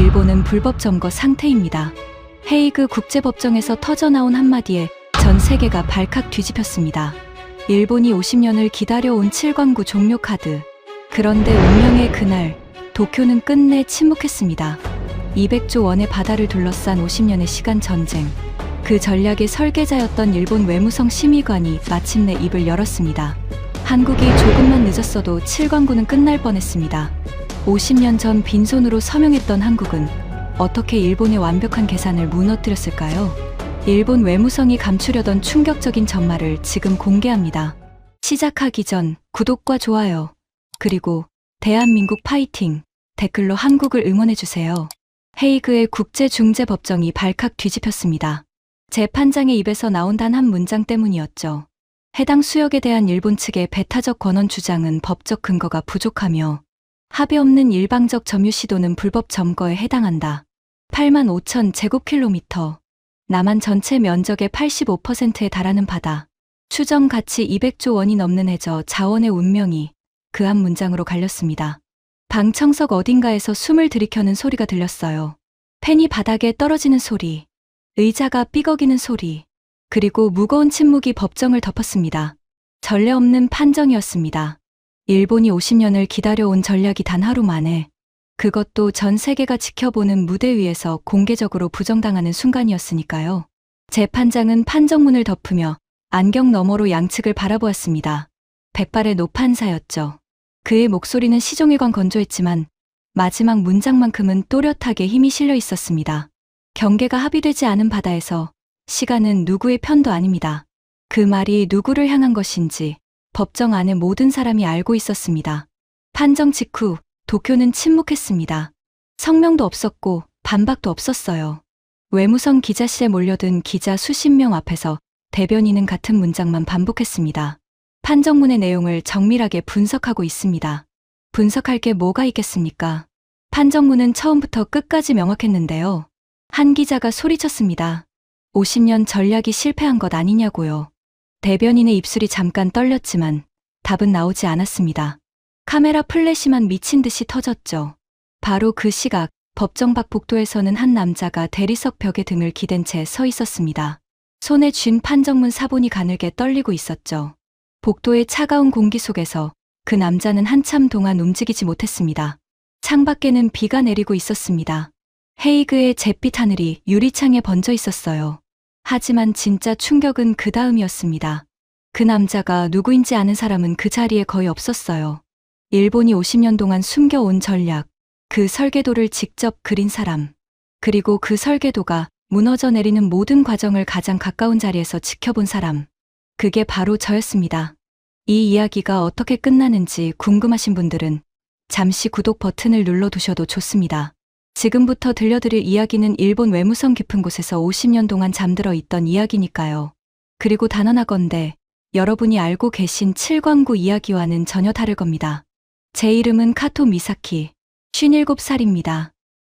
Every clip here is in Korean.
일본은 불법 점거 상태입니다. 헤이그 국제법정에서 터져나온 한마디에 전 세계가 발칵 뒤집혔습니다. 일본이 50년을 기다려온 7광구 종료 카드. 그런데 운명의 그날, 도쿄는 끝내 침묵했습니다. 200조 원의 바다를 둘러싼 50년의 시간 전쟁. 그 전략의 설계자였던 일본 외무성 심의관이 마침내 입을 열었습니다. 한국이 조금만 늦었어도 7광구는 끝날 뻔했습니다. 50년 전 빈손으로 서명했던 한국은 어떻게 일본의 완벽한 계산을 무너뜨렸을까요? 일본 외무성이 감추려던 충격적인 전말을 지금 공개합니다. 시작하기 전 구독과 좋아요, 그리고 대한민국 파이팅 댓글로 한국을 응원해주세요. 헤이그의 국제중재법정이 발칵 뒤집혔습니다. 재판장의 입에서 나온 단 한 문장 때문이었죠. 해당 수역에 대한 일본 측의 배타적 권한 주장은 법적 근거가 부족하며 합의 없는 일방적 점유 시도는 불법 점거에 해당한다. 8만 5천 제곱킬로미터, 남한 전체 면적의 85%에 달하는 바다, 추정 가치 200조 원이 넘는 해저 자원의 운명이 그 한 문장으로 갈렸습니다. 방청석 어딘가에서 숨을 들이켜는 소리가 들렸어요. 펜이 바닥에 떨어지는 소리, 의자가 삐걱이는 소리, 그리고 무거운 침묵이 법정을 덮었습니다. 전례 없는 판정이었습니다. 일본이 50년을 기다려온 전략이 단 하루 만에, 그것도 전 세계가 지켜보는 무대 위에서 공개적으로 부정당하는 순간이었으니까요. 재판장은 판정문을 덮으며 안경 너머로 양측을 바라보았습니다. 백발의 노판사였죠. 그의 목소리는 시종일관 건조했지만 마지막 문장만큼은 또렷하게 힘이 실려 있었습니다. 경계가 합의되지 않은 바다에서 시간은 누구의 편도 아닙니다. 그 말이 누구를 향한 것인지 법정 안의 모든 사람이 알고 있었습니다. 판정 직후 도쿄는 침묵했습니다. 성명도 없었고 반박도 없었어요. 외무성 기자실에 몰려든 기자 수십 명 앞에서 대변인은 같은 문장만 반복했습니다. 판정문의 내용을 정밀하게 분석하고 있습니다. 분석할 게 뭐가 있겠습니까? 판정문은 처음부터 끝까지 명확했는데요. 한 기자가 소리쳤습니다. 50년 전략이 실패한 것 아니냐고요. 대변인의 입술이 잠깐 떨렸지만 답은 나오지 않았습니다. 카메라 플래시만 미친 듯이 터졌죠. 바로 그 시각, 법정 밖 복도에서는 한 남자가 대리석 벽에 등을 기댄 채 서 있었습니다. 손에 쥔 판정문 사본이 가늘게 떨리고 있었죠. 복도의 차가운 공기 속에서 그 남자는 한참 동안 움직이지 못했습니다. 창밖에는 비가 내리고 있었습니다. 헤이그의 잿빛 하늘이 유리창에 번져 있었어요. 하지만 진짜 충격은 그 다음이었습니다. 그 남자가 누구인지 아는 사람은 그 자리에 거의 없었어요. 일본이 50년 동안 숨겨온 전략, 그 설계도를 직접 그린 사람, 그리고 그 설계도가 무너져 내리는 모든 과정을 가장 가까운 자리에서 지켜본 사람, 그게 바로 저였습니다. 이 이야기가 어떻게 끝나는지 궁금하신 분들은 잠시 구독 버튼을 눌러두셔도 좋습니다. 지금부터 들려드릴 이야기는 일본 외무성 깊은 곳에서 50년 동안 잠들어 있던 이야기니까요. 그리고 단언하건대 여러분이 알고 계신 7광구 이야기와는 전혀 다를 겁니다. 제 이름은 카토 미사키, 57살입니다.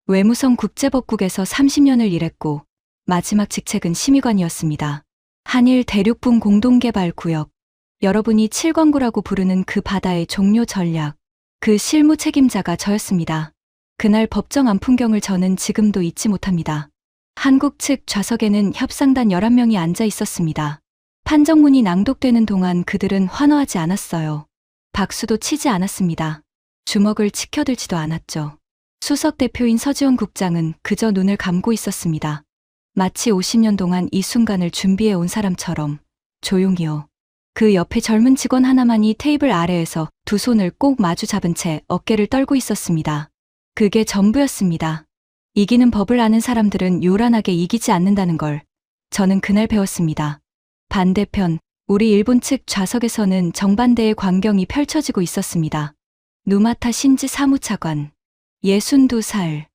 외무성 국제법국에서 30년을 일했고 마지막 직책은 심의관이었습니다. 한일 대륙분 공동개발구역, 여러분이 7광구라고 부르는 그 바다의 종료 전략, 그 실무 책임자가 저였습니다. 그날 법정 안 풍경을 저는 지금도 잊지 못합니다. 한국 측 좌석에는 협상단 11명이 앉아 있었습니다. 판정문이 낭독되는 동안 그들은 환호하지 않았어요. 박수도 치지 않았습니다. 주먹을 치켜들지도 않았죠. 수석 대표인 서지원 국장은 그저 눈을 감고 있었습니다. 마치 50년 동안 이 순간을 준비해 온 사람처럼 조용히요. 그 옆에 젊은 직원 하나만이 테이블 아래에서 두 손을 꼭 마주 잡은 채 어깨를 떨고 있었습니다. 그게 전부였습니다. 이기는 법을 아는 사람들은 요란하게 이기지 않는다는 걸 저는 그날 배웠습니다. 반대편, 우리 일본 측 좌석에서는 정반대의 광경이 펼쳐지고 있었습니다. 누마타 신지 사무차관, 62살,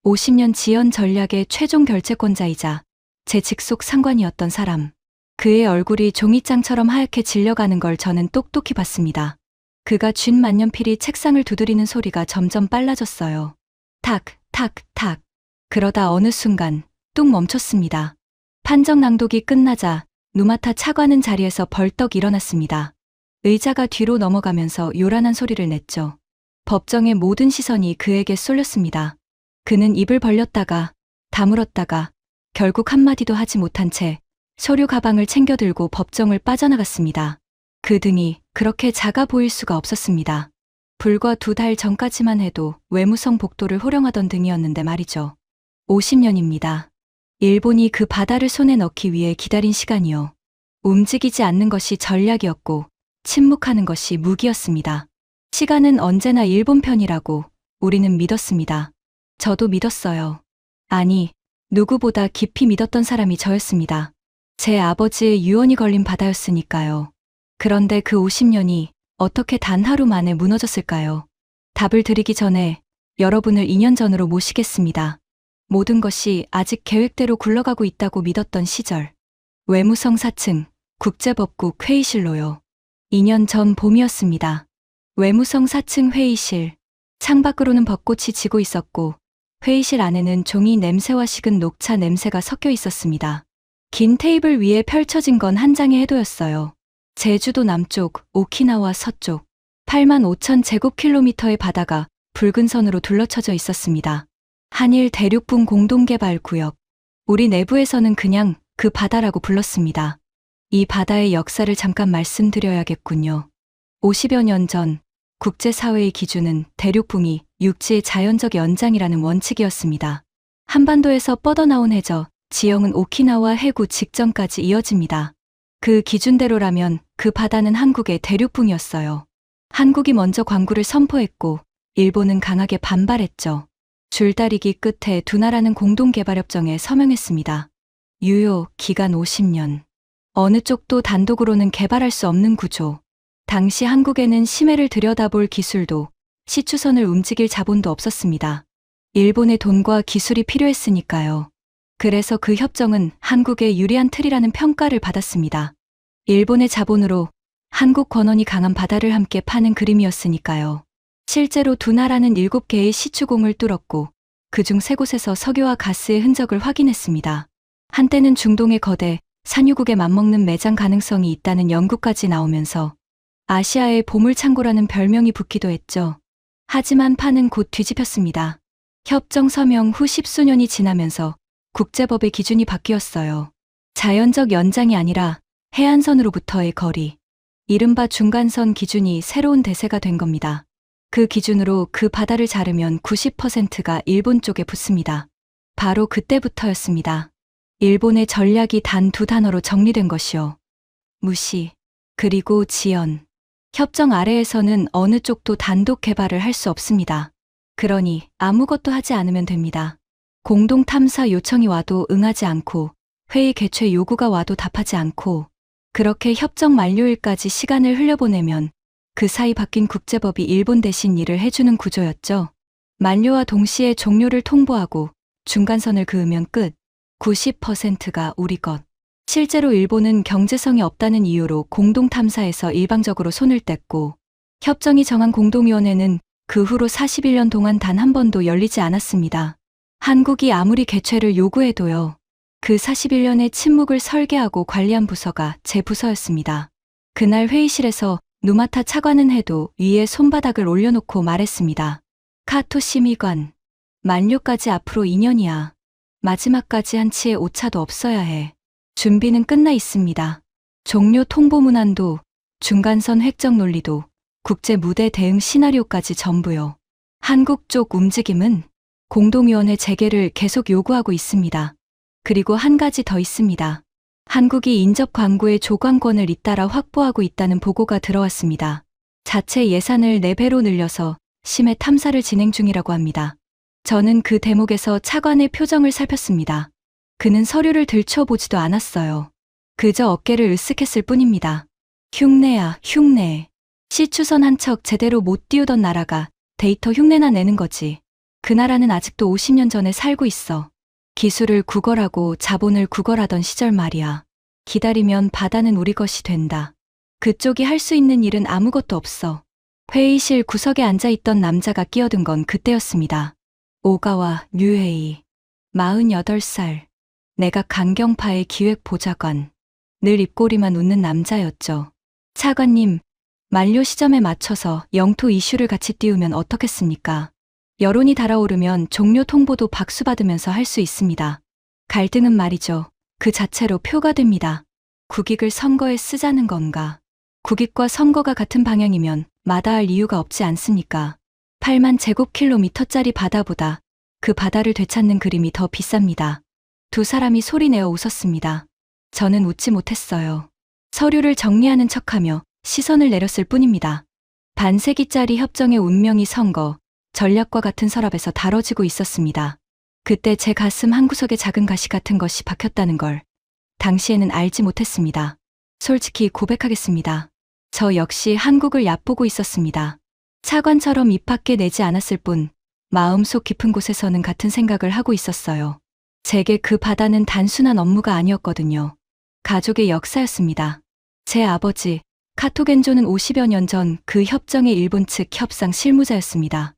50년 지연 전략의 최종 결재권자이자 제 직속 상관이었던 사람. 그의 얼굴이 종이장처럼 하얗게 질려가는 걸 저는 똑똑히 봤습니다. 그가 쥔 만년필이 책상을 두드리는 소리가 점점 빨라졌어요. 탁, 탁, 탁. 그러다 어느 순간 뚝 멈췄습니다. 판정 낭독이 끝나자 누마타 차관은 자리에서 벌떡 일어났습니다. 의자가 뒤로 넘어가면서 요란한 소리를 냈죠. 법정의 모든 시선이 그에게 쏠렸습니다. 그는 입을 벌렸다가 다물었다가 결국 한마디도 하지 못한 채 서류 가방을 챙겨 들고 법정을 빠져나갔습니다. 그 등이 그렇게 작아 보일 수가 없었습니다. 불과 2달 전까지만 해도 외무성 복도를 호령하던 등이었는데 말이죠. 50년입니다. 일본이 그 바다를 손에 넣기 위해 기다린 시간이요. 움직이지 않는 것이 전략이었고 침묵하는 것이 무기였습니다. 시간은 언제나 일본 편이라고 우리는 믿었습니다. 저도 믿었어요. 아니, 누구보다 깊이 믿었던 사람이 저였습니다. 제 아버지의 유언이 걸린 바다였으니까요. 그런데 그 50년이 어떻게 단 하루 만에 무너졌을까요? 답을 드리기 전에 여러분을 2년 전으로 모시겠습니다. 모든 것이 아직 계획대로 굴러가고 있다고 믿었던 시절. 외무성 4층 국제법국 회의실로요. 2년 전 봄이었습니다. 외무성 4층 회의실. 창밖으로는 벚꽃이 지고 있었고 회의실 안에는 종이 냄새와 식은 녹차 냄새가 섞여 있었습니다. 긴 테이블 위에 펼쳐진 건 한 장의 해도였어요. 제주도 남쪽, 오키나와 서쪽, 8만 5천 제곱킬로미터의 바다가 붉은 선으로 둘러쳐져 있었습니다. 한일 대륙분 공동개발구역. 우리 내부에서는 그냥 그 바다라고 불렀습니다. 이 바다의 역사를 잠깐 말씀드려야겠군요. 50여 년 전 국제사회의 기준은 대륙붕이 육지의 자연적 연장이라는 원칙이었습니다. 한반도에서 뻗어나온 해저, 지형은 오키나와 해구 직전까지 이어집니다. 그 기준대로라면 그 바다는 한국의 대륙붕이었어요. 한국이 먼저 광구를 선포했고 일본은 강하게 반발했죠. 줄다리기 끝에 두 나라는 공동개발협정에 서명했습니다. 유효 기간 50년. 어느 쪽도 단독으로는 개발할 수 없는 구조. 당시 한국에는 심해를 들여다볼 기술도 시추선을 움직일 자본도 없었습니다. 일본의 돈과 기술이 필요했으니까요. 그래서 그 협정은 한국에 유리한 틀이라는 평가를 받았습니다. 일본의 자본으로 한국 권원이 강한 바다를 함께 파는 그림이었으니까요. 실제로 두 나라는 7개의 시추공을 뚫었고 그중 3곳에서 석유와 가스의 흔적을 확인했습니다. 한때는 중동의 거대 산유국에 맞먹는 매장 가능성이 있다는 연구까지 나오면서 아시아의 보물창고라는 별명이 붙기도 했죠. 하지만 판은 곧 뒤집혔습니다. 협정 서명 후 10수년이 지나면서 국제법의 기준이 바뀌었어요. 자연적 연장이 아니라 해안선으로부터의 거리, 이른바 중간선 기준이 새로운 대세가 된 겁니다. 그 기준으로 그 바다를 자르면 90%가 일본 쪽에 붙습니다. 바로 그때부터였습니다. 일본의 전략이 단 2단어로 정리된 것이요. 무시, 그리고 지연. 협정 아래에서는 어느 쪽도 단독 개발을 할 수 없습니다. 그러니 아무것도 하지 않으면 됩니다. 공동 탐사 요청이 와도 응하지 않고 회의 개최 요구가 와도 답하지 않고 그렇게 협정 만료일까지 시간을 흘려보내면 그 사이 바뀐 국제법이 일본 대신 일을 해주는 구조였죠. 만료와 동시에 종료를 통보하고 중간선을 그으면 끝. 90%가 우리 것. 실제로 일본은 경제성이 없다는 이유로 공동탐사에서 일방적으로 손을 뗐고 협정이 정한 공동위원회는 그 후로 41년 동안 단 한 번도 열리지 않았습니다. 한국이 아무리 개최를 요구해도요. 그 41년의 침묵을 설계하고 관리한 부서가 제 부서였습니다. 그날 회의실에서 누마타 차관은 해도 위에 손바닥을 올려놓고 말했습니다. 카토 심의관, 만료까지 앞으로 2년이야. 마지막까지 한치의 오차도 없어야 해. 준비는 끝나 있습니다. 종료 통보 문안도, 중간선 획정 논리도, 국제 무대 대응 시나리오까지 전부요. 한국 쪽 움직임은 공동위원회 재개를 계속 요구하고 있습니다. 그리고 한 가지 더 있습니다. 한국이 인접 광구의 조광권을 잇따라 확보하고 있다는 보고가 들어왔습니다. 자체 예산을 4배로 늘려서 심해 탐사를 진행 중이라고 합니다. 저는 그 대목에서 차관의 표정을 살폈습니다. 그는 서류를 들춰보지도 않았어요. 그저 어깨를 으쓱했을 뿐입니다. 흉내야, 흉내. 시추선 한 척 제대로 못 띄우던 나라가 데이터 흉내나 내는 거지. 그 나라는 아직도 50년 전에 살고 있어. 기술을 구걸하고 자본을 구걸하던 시절 말이야. 기다리면 바다는 우리 것이 된다. 그쪽이 할 수 있는 일은 아무것도 없어. 회의실 구석에 앉아있던 남자가 끼어든 건 그때였습니다. 오가와 류헤이. 48살. 내각 강경파의 기획보좌관. 늘 입꼬리만 웃는 남자였죠. 차관님, 만료 시점에 맞춰서 영토 이슈를 같이 띄우면 어떻겠습니까? 여론이 달아오르면 종료 통보도 박수받으면서 할 수 있습니다. 갈등은 말이죠. 그 자체로 표가 됩니다. 국익을 선거에 쓰자는 건가? 국익과 선거가 같은 방향이면 마다할 이유가 없지 않습니까? 8만 제곱킬로미터짜리 바다보다 그 바다를 되찾는 그림이 더 비쌉니다. 두 사람이 소리내어 웃었습니다. 저는 웃지 못했어요. 서류를 정리하는 척하며 시선을 내렸을 뿐입니다. 반세기짜리 협정의 운명이 선거, 전략과 같은 서랍에서 다뤄지고 있었습니다. 그때 제 가슴 한구석에 작은 가시 같은 것이 박혔다는 걸 당시에는 알지 못했습니다. 솔직히 고백하겠습니다. 저 역시 한국을 얕보고 있었습니다. 차관처럼 입 밖에 내지 않았을 뿐 마음속 깊은 곳에서는 같은 생각을 하고 있었어요. 제게 그 바다는 단순한 업무가 아니었거든요. 가족의 역사였습니다. 제 아버지 카토겐조는 50여 년 전 그 협정의 일본 측 협상 실무자였습니다.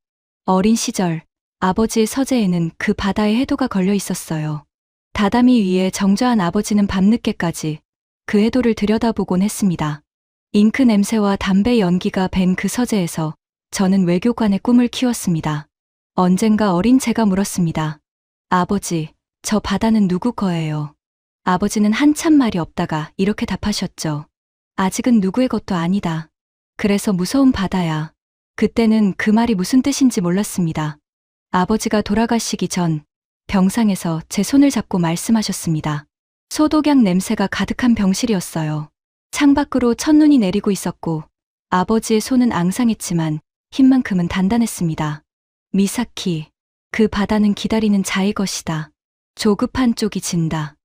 어린 시절 아버지의 서재에는 그 바다의 해도가 걸려 있었어요. 다다미 위에 정저한 아버지는 밤늦게까지 그 해도를 들여다보곤 했습니다. 잉크 냄새와 담배 연기가 밴 그 서재에서 저는 외교관의 꿈을 키웠습니다. 언젠가 어린 제가 물었습니다. 아버지, 저 바다는 누구 거예요? 아버지는 한참 말이 없다가 이렇게 답하셨죠. 아직은 누구의 것도 아니다. 그래서 무서운 바다야. 그때는 그 말이 무슨 뜻인지 몰랐습니다. 아버지가 돌아가시기 전 병상에서 제 손을 잡고 말씀하셨습니다. 소독약 냄새가 가득한 병실이었어요. 창밖으로 첫눈이 내리고 있었고 아버지의 손은 앙상했지만 힘만큼은 단단했습니다. 미사키, 그 바다는 기다리는 자의 것이다. 조급한 쪽이 진다.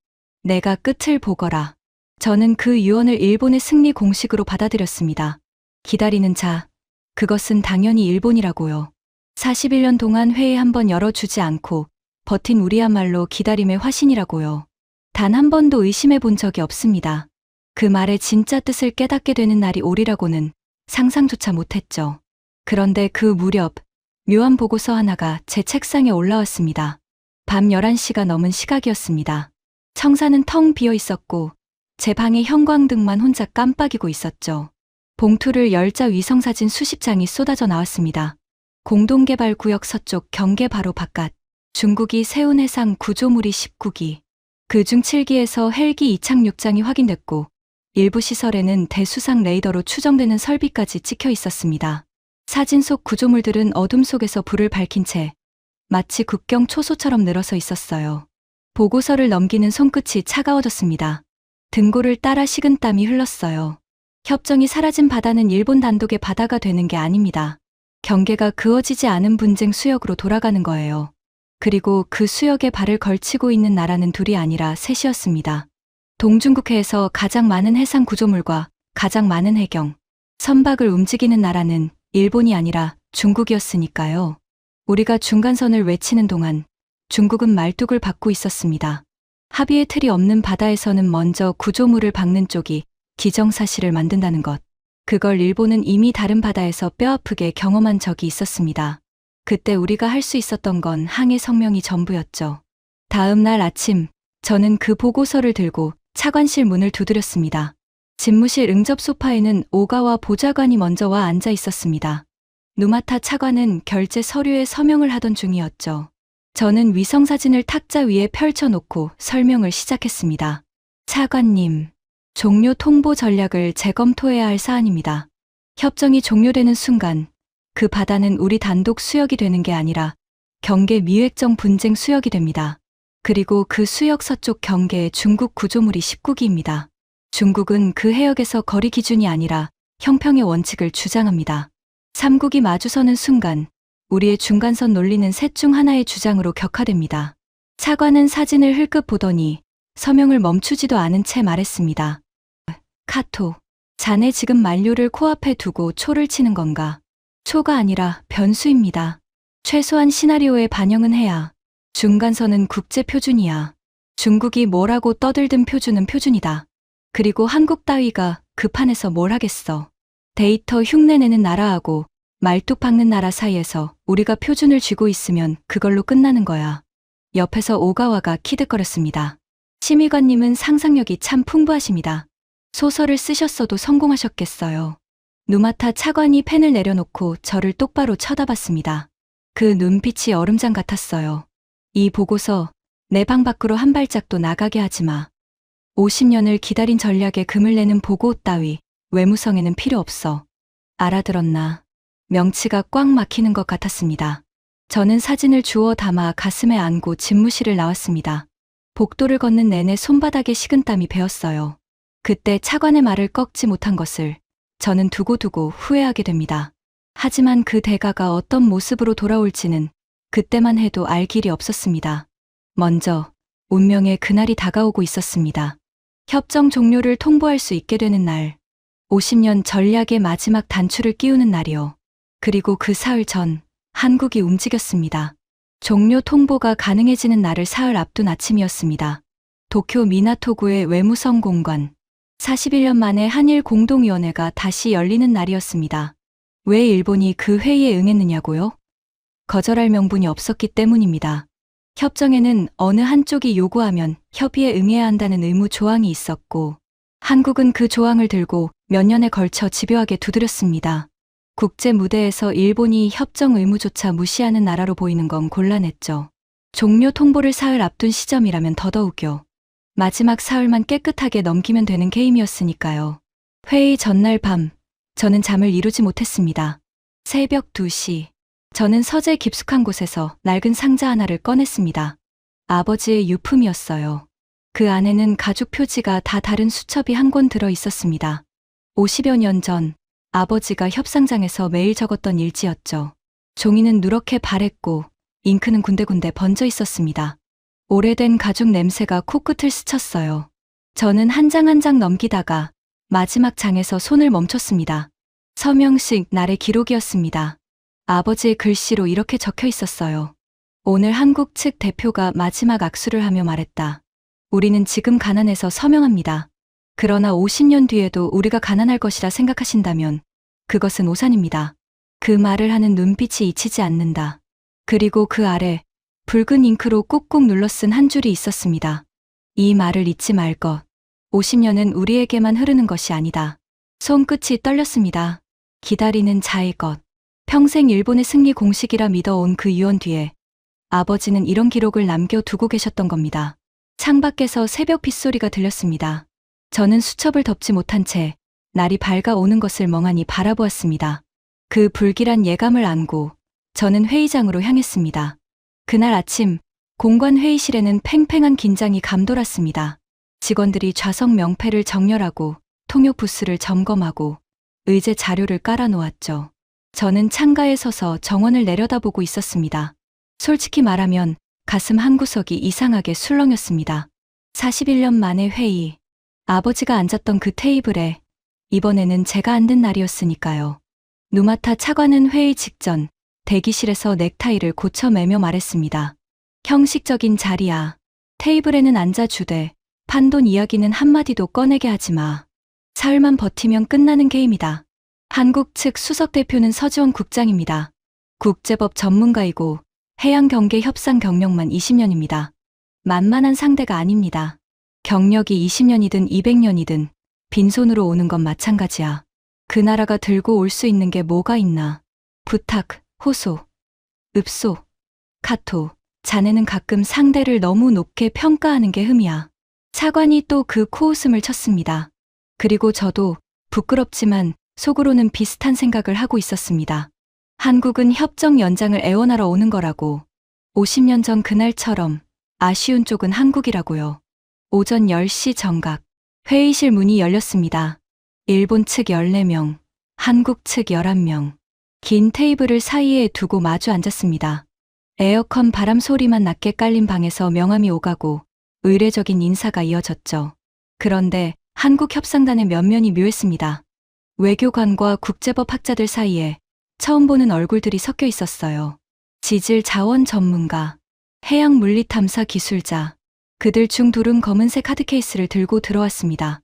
내가 끝을 보거라. 저는 그 유언을 일본의 승리 공식으로 받아들였습니다. 기다리는 자, 그것은 당연히 일본이라고요. 41년 동안 회의 한 번 열어주지 않고 버틴 우리야말로 기다림의 화신이라고요. 단 한 번도 의심해 본 적이 없습니다. 그 말의 진짜 뜻을 깨닫게 되는 날이 오리라고는 상상조차 못했죠. 그런데 그 무렵 묘한 보고서 하나가 제 책상에 올라왔습니다. 밤 11시가 넘은 시각이었습니다. 청사는 텅 비어 있었고 제 방의 형광등만 혼자 깜빡이고 있었죠. 봉투를 열자 위성사진 수십 장이 쏟아져 나왔습니다. 공동개발구역 서쪽 경계 바로 바깥, 중국이 세운 해상 구조물이 19기, 그중 7기에서 헬기 이착 6장이 확인됐고 일부 시설에는 대수상 레이더로 추정되는 설비까지 찍혀 있었습니다. 사진 속 구조물들은 어둠 속에서 불을 밝힌 채 마치 국경 초소처럼 늘어서 있었어요. 보고서를 넘기는 손끝이 차가워졌습니다. 등골을 따라 식은땀이 흘렀어요. 협정이 사라진 바다는 일본 단독의 바다가 되는 게 아닙니다. 경계가 그어지지 않은 분쟁 수역으로 돌아가는 거예요. 그리고 그 수역에 발을 걸치고 있는 나라는 둘이 아니라 셋이었습니다. 동중국해에서 가장 많은 해상 구조물과 가장 많은 해경, 선박을 움직이는 나라는 일본이 아니라 중국이었으니까요. 우리가 중간선을 외치는 동안 중국은 말뚝을 받고 있었습니다. 합의의 틀이 없는 바다에서는 먼저 구조물을 박는 쪽이 기정사실을 만든다는 것. 그걸 일본은 이미 다른 바다에서 뼈아프게 경험한 적이 있었습니다. 그때 우리가 할 수 있었던 건 항해 성명이 전부였죠. 다음 날 아침, 저는 그 보고서를 들고 차관실 문을 두드렸습니다. 집무실 응접 소파에는 오가와 보좌관이 먼저 와 앉아 있었습니다. 누마타 차관은 결제 서류에 서명을 하던 중이었죠. 저는 위성사진을 탁자 위에 펼쳐놓고 설명을 시작했습니다. 차관님, 종료 통보 전략을 재검토해야 할 사안입니다. 협정이 종료되는 순간 그 바다는 우리 단독 수역이 되는 게 아니라 경계 미획정 분쟁 수역이 됩니다. 그리고 그 수역 서쪽 경계에 중국 구조물이 19기입니다. 중국은 그 해역에서 거리 기준이 아니라 형평의 원칙을 주장합니다. 3국이 마주서는 순간 우리의 중간선 논리는 셋 중 하나의 주장으로 격화됩니다. 차관은 사진을 흘끗 보더니 서명을 멈추지도 않은 채 말했습니다. 카토, 자네 지금 만료를 코앞에 두고 초를 치는 건가? 초가 아니라 변수입니다. 최소한 시나리오에 반영은 해야. 중간선은 국제 표준이야. 중국이 뭐라고 떠들든 표준은 표준이다. 그리고 한국 따위가 그 판에서 뭘 하겠어. 데이터 흉내내는 나라하고 말뚝 박는 나라 사이에서 우리가 표준을 쥐고 있으면 그걸로 끝나는 거야. 옆에서 오가와가 키득거렸습니다. 심의관님은 상상력이 참 풍부하십니다. 소설을 쓰셨어도 성공하셨겠어요. 누마타 차관이 펜을 내려놓고 저를 똑바로 쳐다봤습니다. 그 눈빛이 얼음장 같았어요. 이 보고서 내 방 밖으로 한 발짝도 나가게 하지 마. 50년을 기다린 전략에 금을 내는 보고 따위 외무성에는 필요 없어. 알아들었나? 명치가 꽉 막히는 것 같았습니다. 저는 사진을 주워 담아 가슴에 안고 집무실을 나왔습니다. 복도를 걷는 내내 손바닥에 식은땀이 배었어요. 그때 차관의 말을 꺾지 못한 것을 저는 두고두고 후회하게 됩니다. 하지만 그 대가가 어떤 모습으로 돌아올지는 그때만 해도 알 길이 없었습니다. 먼저 운명의 그날이 다가오고 있었습니다. 협정 종료를 통보할 수 있게 되는 날, 50년 전략의 마지막 단추를 끼우는 날이요. 그리고 그 사흘 전 한국이 움직였습니다. 종료 통보가 가능해지는 날을 사흘 앞둔 아침이었습니다. 도쿄 미나토구의 외무성 공관, 41년 만에 한일 공동위원회가 다시 열리는 날이었습니다. 왜 일본이 그 회의에 응했느냐고요? 거절할 명분이 없었기 때문입니다. 협정에는 어느 한쪽이 요구하면 협의에 응해야 한다는 의무 조항이 있었고, 한국은 그 조항을 들고 몇 년에 걸쳐 집요하게 두드렸습니다. 국제 무대에서 일본이 협정 의무조차 무시하는 나라로 보이는 건 곤란했죠. 종료 통보를 사흘 앞둔 시점이라면 더더욱요. 마지막 사흘만 깨끗하게 넘기면 되는 게임이었으니까요. 회의 전날 밤, 저는 잠을 이루지 못했습니다. 새벽 2시, 저는 서재 깊숙한 곳에서 낡은 상자 하나를 꺼냈습니다. 아버지의 유품이었어요. 그 안에는 가죽 표지가 다 다른 수첩이 한 권 들어 있었습니다. 50여 년 전 아버지가 협상장에서 매일 적었던 일지였죠. 종이는 누렇게 바랬고 잉크는 군데군데 번져 있었습니다. 오래된 가죽 냄새가 코끝을 스쳤어요. 저는 한 장 한 장 넘기다가 마지막 장에서 손을 멈췄습니다. 서명식 날의 기록이었습니다. 아버지의 글씨로 이렇게 적혀 있었어요. 오늘 한국 측 대표가 마지막 악수를 하며 말했다. 우리는 지금 가난해서 서명합니다. 그러나 50년 뒤에도 우리가 가난할 것이라 생각하신다면 그것은 오산입니다. 그 말을 하는 눈빛이 잊히지 않는다. 그리고 그 아래 붉은 잉크로 꾹꾹 눌러 쓴 한 줄이 있었습니다. 이 말을 잊지 말 것. 50년은 우리에게만 흐르는 것이 아니다. 손끝이 떨렸습니다. 기다리는 자의 것. 평생 일본의 승리 공식이라 믿어온 그 유언 뒤에 아버지는 이런 기록을 남겨두고 계셨던 겁니다. 창밖에서 새벽 빗소리가 들렸습니다. 저는 수첩을 덮지 못한 채 날이 밝아오는 것을 멍하니 바라보았습니다. 그 불길한 예감을 안고 저는 회의장으로 향했습니다. 그날 아침 공관 회의실에는 팽팽한 긴장이 감돌았습니다. 직원들이 좌석 명패를 정렬하고 통역 부스를 점검하고 의제 자료를 깔아놓았죠. 저는 창가에 서서 정원을 내려다보고 있었습니다. 솔직히 말하면 가슴 한구석이 이상하게 술렁였습니다. 41년 만의 회의. 아버지가 앉았던 그 테이블에 이번에는 제가 앉은 날이었으니까요. 누마타 차관은 회의 직전 대기실에서 넥타이를 고쳐 매며 말했습니다. 형식적인 자리야. 테이블에는 앉아주되 판돈 이야기는 한마디도 꺼내게 하지 마. 사흘만 버티면 끝나는 게임이다. 한국 측 수석 대표는 서지원 국장입니다. 국제법 전문가이고 해양경계 협상 경력만 20년입니다. 만만한 상대가 아닙니다. 경력이 20년이든 200년이든 빈손으로 오는 건 마찬가지야. 그 나라가 들고 올 수 있는 게 뭐가 있나. 부탁, 호소, 읍소, 카토. 자네는 가끔 상대를 너무 높게 평가하는 게 흠이야. 차관이 또 그 코웃음을 쳤습니다. 그리고 저도 부끄럽지만 속으로는 비슷한 생각을 하고 있었습니다. 한국은 협정 연장을 애원하러 오는 거라고. 50년 전 그날처럼 아쉬운 쪽은 한국이라고요. 오전 10시 정각. 회의실 문이 열렸습니다. 일본 측 14명, 한국 측 11명. 긴 테이블을 사이에 두고 마주 앉았습니다. 에어컨 바람 소리만 낮게 깔린 방에서 명함이 오가고 의례적인 인사가 이어졌죠. 그런데 한국 협상단의 면면이 묘했습니다. 외교관과 국제법 학자들 사이에 처음 보는 얼굴들이 섞여 있었어요. 지질 자원 전문가, 해양 물리 탐사 기술자. 그들 중 둘은 검은색 카드 케이스를 들고 들어왔습니다.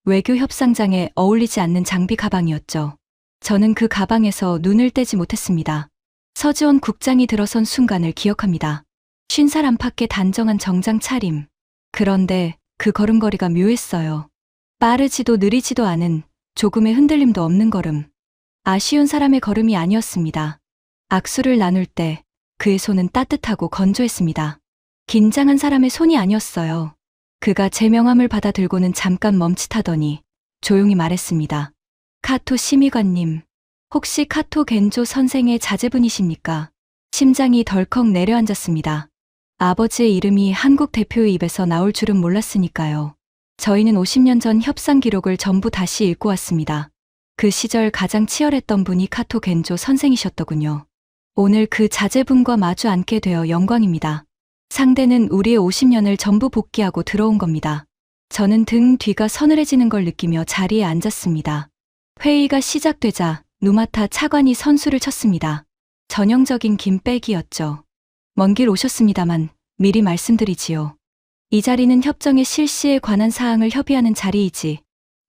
외교 협상장에 어울리지 않는 장비 가방이었죠. 저는 그 가방에서 눈을 떼지 못했습니다. 서지원 국장이 들어선 순간을 기억합니다. 50살 안팎의 단정한 정장 차림. 그런데 그 걸음걸이가 묘했어요. 빠르지도 느리지도 않은 조금의 흔들림도 없는 걸음. 아쉬운 사람의 걸음이 아니었습니다. 악수를 나눌 때 그의 손은 따뜻하고 건조했습니다. 긴장한 사람의 손이 아니었어요. 그가 제 명함을 받아 들고는 잠깐 멈칫하더니 조용히 말했습니다. 카토 심의관님, 혹시 카토 겐조 선생의 자제분이십니까? 심장이 덜컥 내려앉았습니다. 아버지의 이름이 한국 대표의 입에서 나올 줄은 몰랐으니까요. 저희는 50년 전 협상 기록을 전부 다시 읽고 왔습니다. 그 시절 가장 치열했던 분이 카토 겐조 선생이셨더군요. 오늘 그 자제분과 마주 앉게 되어 영광입니다. 상대는 우리의 50년을 전부 복귀하고 들어온 겁니다. 저는 등 뒤가 서늘해지는 걸 느끼며 자리에 앉았습니다. 회의가 시작되자 누마타 차관이 선수를 쳤습니다. 전형적인 김빼기였죠. 먼 길 오셨습니다만 미리 말씀드리지요. 이 자리는 협정의 실시에 관한 사항을 협의하는 자리이지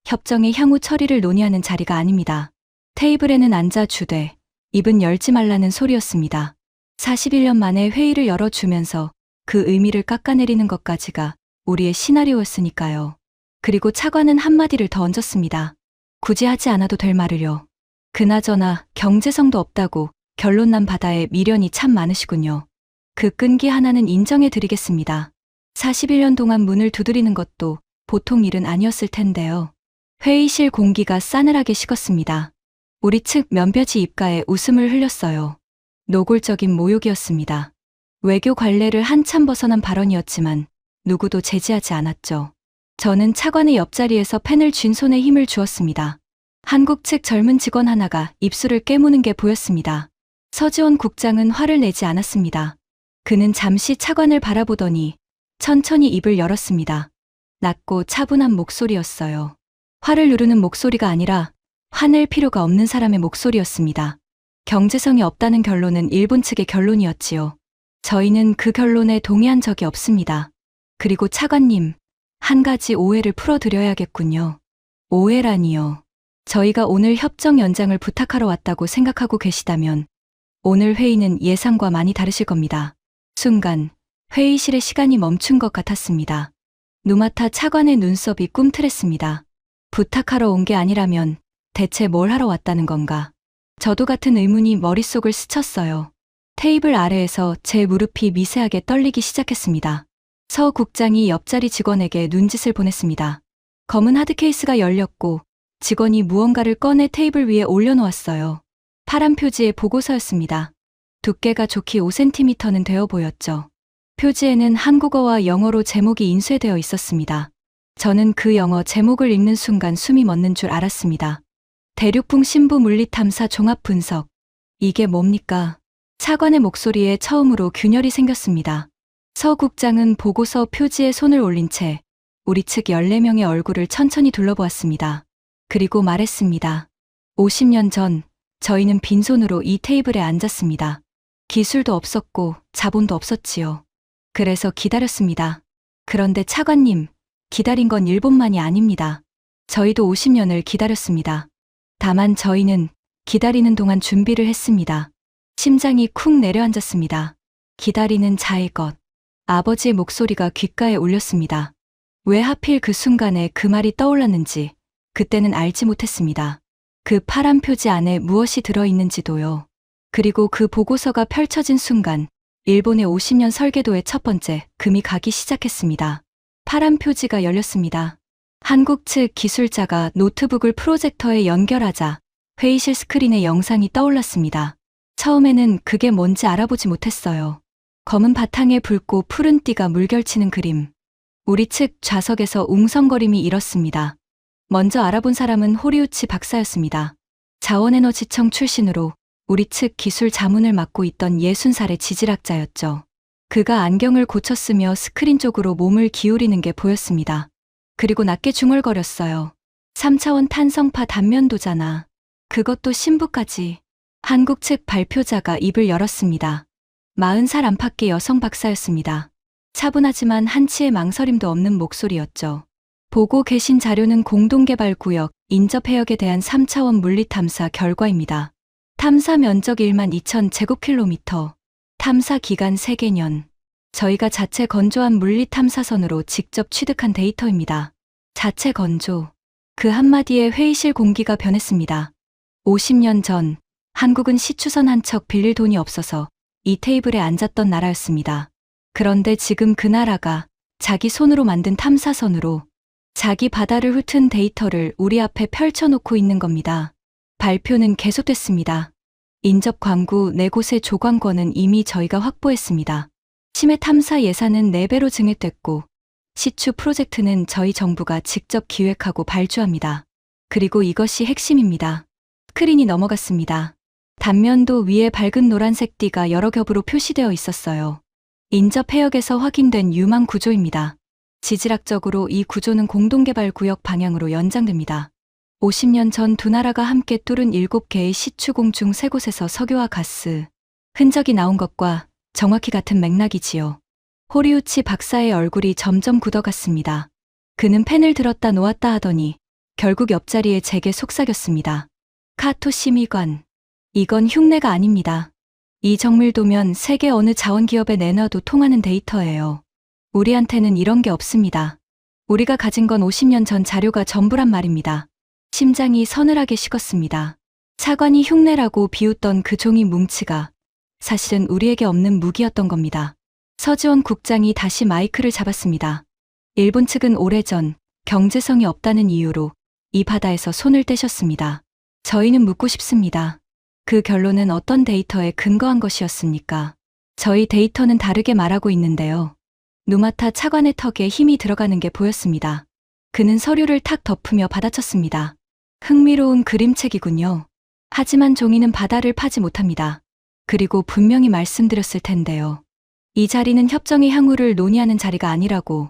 협정의 향후 처리를 논의하는 자리가 아닙니다. 테이블에는 앉아 주되 입은 열지 말라는 소리였습니다. 41년 만에 회의를 열어주면서 그 의미를 깎아내리는 것까지가 우리의 시나리오였으니까요. 그리고 차관은 한마디를 더 얹었습니다. 굳이 하지 않아도 될 말을요. 그나저나 경제성도 없다고 결론난 바다에 미련이 참 많으시군요. 그 끈기 하나는 인정해드리겠습니다. 41년 동안 문을 두드리는 것도 보통 일은 아니었을 텐데요. 회의실 공기가 싸늘하게 식었습니다. 우리 측 면벼지 입가에 웃음을 흘렸어요. 노골적인 모욕이었습니다. 외교 관례를 한참 벗어난 발언이었지만 누구도 제지하지 않았죠. 저는 차관의 옆자리에서 펜을 쥔 손에 힘을 주었습니다. 한국 측 젊은 직원 하나가 입술을 깨무는 게 보였습니다. 서지원 국장은 화를 내지 않았습니다. 그는 잠시 차관을 바라보더니 천천히 입을 열었습니다. 낮고 차분한 목소리였어요. 화를 누르는 목소리가 아니라 화낼 필요가 없는 사람의 목소리였습니다. 경제성이 없다는 결론은 일본 측의 결론이었지요. 저희는 그 결론에 동의한 적이 없습니다. 그리고 차관님, 한 가지 오해를 풀어드려야겠군요. 오해라니요. 저희가 오늘 협정 연장을 부탁하러 왔다고 생각하고 계시다면 오늘 회의는 예상과 많이 다르실 겁니다. 순간 회의실의 시간이 멈춘 것 같았습니다. 누마타 차관의 눈썹이 꿈틀했습니다. 부탁하러 온 게 아니라면 대체 뭘 하러 왔다는 건가? 저도 같은 의문이 머릿속을 스쳤어요. 테이블 아래에서 제 무릎이 미세하게 떨리기 시작했습니다. 서 국장이 옆자리 직원에게 눈짓을 보냈습니다. 검은 하드케이스가 열렸고 직원이 무언가를 꺼내 테이블 위에 올려놓았어요. 파란 표지의 보고서였습니다. 두께가 좋기 5cm는 되어 보였죠. 표지에는 한국어와 영어로 제목이 인쇄되어 있었습니다. 저는 그 영어 제목을 읽는 순간 숨이 멎는 줄 알았습니다. 대륙풍 신부 물리 탐사 종합 분석. 이게 뭡니까? 차관의 목소리에 처음으로 균열이 생겼습니다. 서 국장은 보고서 표지에 손을 올린 채 우리 측 14명의 얼굴을 천천히 둘러보았습니다. 그리고 말했습니다. 50년 전 저희는 빈손으로 이 테이블에 앉았습니다. 기술도 없었고 자본도 없었지요. 그래서 기다렸습니다. 그런데 차관님, 기다린 건 일본만이 아닙니다. 저희도 50년을 기다렸습니다. 다만 저희는 기다리는 동안 준비를 했습니다. 심장이 쿵 내려앉았습니다. 기다리는 자의 것. 아버지의 목소리가 귓가에 울렸습니다. 왜 하필 그 순간에 그 말이 떠올랐는지 그때는 알지 못했습니다. 그 파란 표지 안에 무엇이 들어있는지도요. 그리고 그 보고서가 펼쳐진 순간 일본의 50년 설계도의 첫 번째 금이 가기 시작했습니다. 파란 표지가 열렸습니다. 한국 측 기술자가 노트북을 프로젝터에 연결하자 회의실 스크린에 영상이 떠올랐습니다. 처음에는 그게 뭔지 알아보지 못했어요. 검은 바탕에 붉고 푸른 띠가 물결치는 그림. 우리 측 좌석에서 웅성거림이 일었습니다. 먼저 알아본 사람은 호리우치 박사였습니다. 자원에너지청 출신으로 우리 측 기술 자문을 맡고 있던 60살의 지질학자였죠. 그가 안경을 고쳤으며 스크린 쪽으로 몸을 기울이는 게 보였습니다. 그리고 낮게 중얼거렸어요. 3차원 탄성파 단면도잖아. 그것도 신부까지. 한국 측 발표자가 입을 열었습니다. 40살 안팎의 여성 박사였습니다. 차분하지만 한치의 망설임도 없는 목소리였죠. 보고 계신 자료는 공동개발구역 인접해역에 대한 3차원 물리탐사 결과입니다. 탐사 면적 1만 2천 제곱킬로미터. 탐사 기간 3개년. 저희가 자체 건조한 물리탐사선으로 직접 취득한 데이터입니다. 자체 건조. 그 한마디에 회의실 공기가 변했습니다. 50년 전 한국은 시추선 한 척 빌릴 돈이 없어서 이 테이블에 앉았던 나라였습니다. 그런데 지금 그 나라가 자기 손으로 만든 탐사선으로 자기 바다를 훑은 데이터를 우리 앞에 펼쳐놓고 있는 겁니다. 발표는 계속됐습니다. 인접 광구 4곳의 조광권은 이미 저희가 확보했습니다. 심해 탐사 예산은 4배로 증액됐고 시추 프로젝트는 저희 정부가 직접 기획하고 발주합니다. 그리고 이것이 핵심입니다. 스크린이 넘어갔습니다. 단면도 위에 밝은 노란색 띠가 여러 겹으로 표시되어 있었어요. 인접 해역에서 확인된 유망 구조입니다. 지질학적으로 이 구조는 공동개발구역 방향으로 연장됩니다. 50년 전 두 나라가 함께 뚫은 7개의 시추공 중 3곳에서 석유와 가스, 흔적이 나온 것과 정확히 같은 맥락이지요. 호리우치 박사의 얼굴이 점점 굳어갔습니다. 그는 펜을 들었다 놓았다 하더니 결국 옆자리에 제게 속삭였습니다. 카토 심의관, 이건 흉내가 아닙니다. 이 정밀도면 세계 어느 자원기업에 내놔도 통하는 데이터예요. 우리한테는 이런 게 없습니다. 우리가 가진 건 50년 전 자료가 전부란 말입니다. 심장이 서늘하게 식었습니다. 차관이 흉내라고 비웃던 그 종이 뭉치가 사실은 우리에게 없는 무기였던 겁니다. 서지원 국장이 다시 마이크를 잡았습니다. 일본 측은 오래전 경제성이 없다는 이유로 이 바다에서 손을 떼셨습니다. 저희는 묻고 싶습니다. 그 결론은 어떤 데이터에 근거한 것이었습니까? 저희 데이터는 다르게 말하고 있는데요. 누마타 차관의 턱에 힘이 들어가는 게 보였습니다. 그는 서류를 탁 덮으며 받아쳤습니다. 흥미로운 그림책이군요. 하지만 종이는 바다를 파지 못합니다. 그리고 분명히 말씀드렸을 텐데요. 이 자리는 협정의 향후를 논의하는 자리가 아니라고.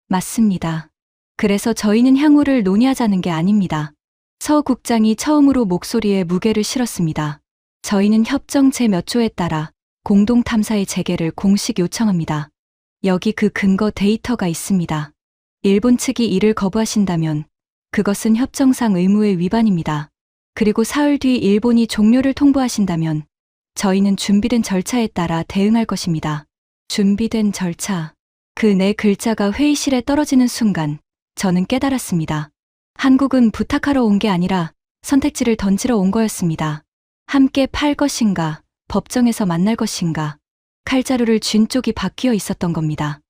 맞습니다. 그래서 저희는 향후를 논의하자는 게 아닙니다. 서 국장이 처음으로 목소리에 무게를 실었습니다. 저희는 협정 제 몇 조에 따라 공동탐사의 재개를 공식 요청합니다. 여기 그 근거 데이터가 있습니다. 일본 측이 이를 거부하신다면 그것은 협정상 의무의 위반입니다. 그리고 사흘 뒤 일본이 종료를 통보하신다면 저희는 준비된 절차에 따라 대응할 것입니다. 준비된 절차. 그 4글자가 회의실에 떨어지는 순간 저는 깨달았습니다. 한국은 부탁하러 온 게 아니라 선택지를 던지러 온 거였습니다. 함께 팔 것인가, 법정에서 만날 것인가. 칼자루를 쥔 쪽이 바뀌어 있었던 겁니다.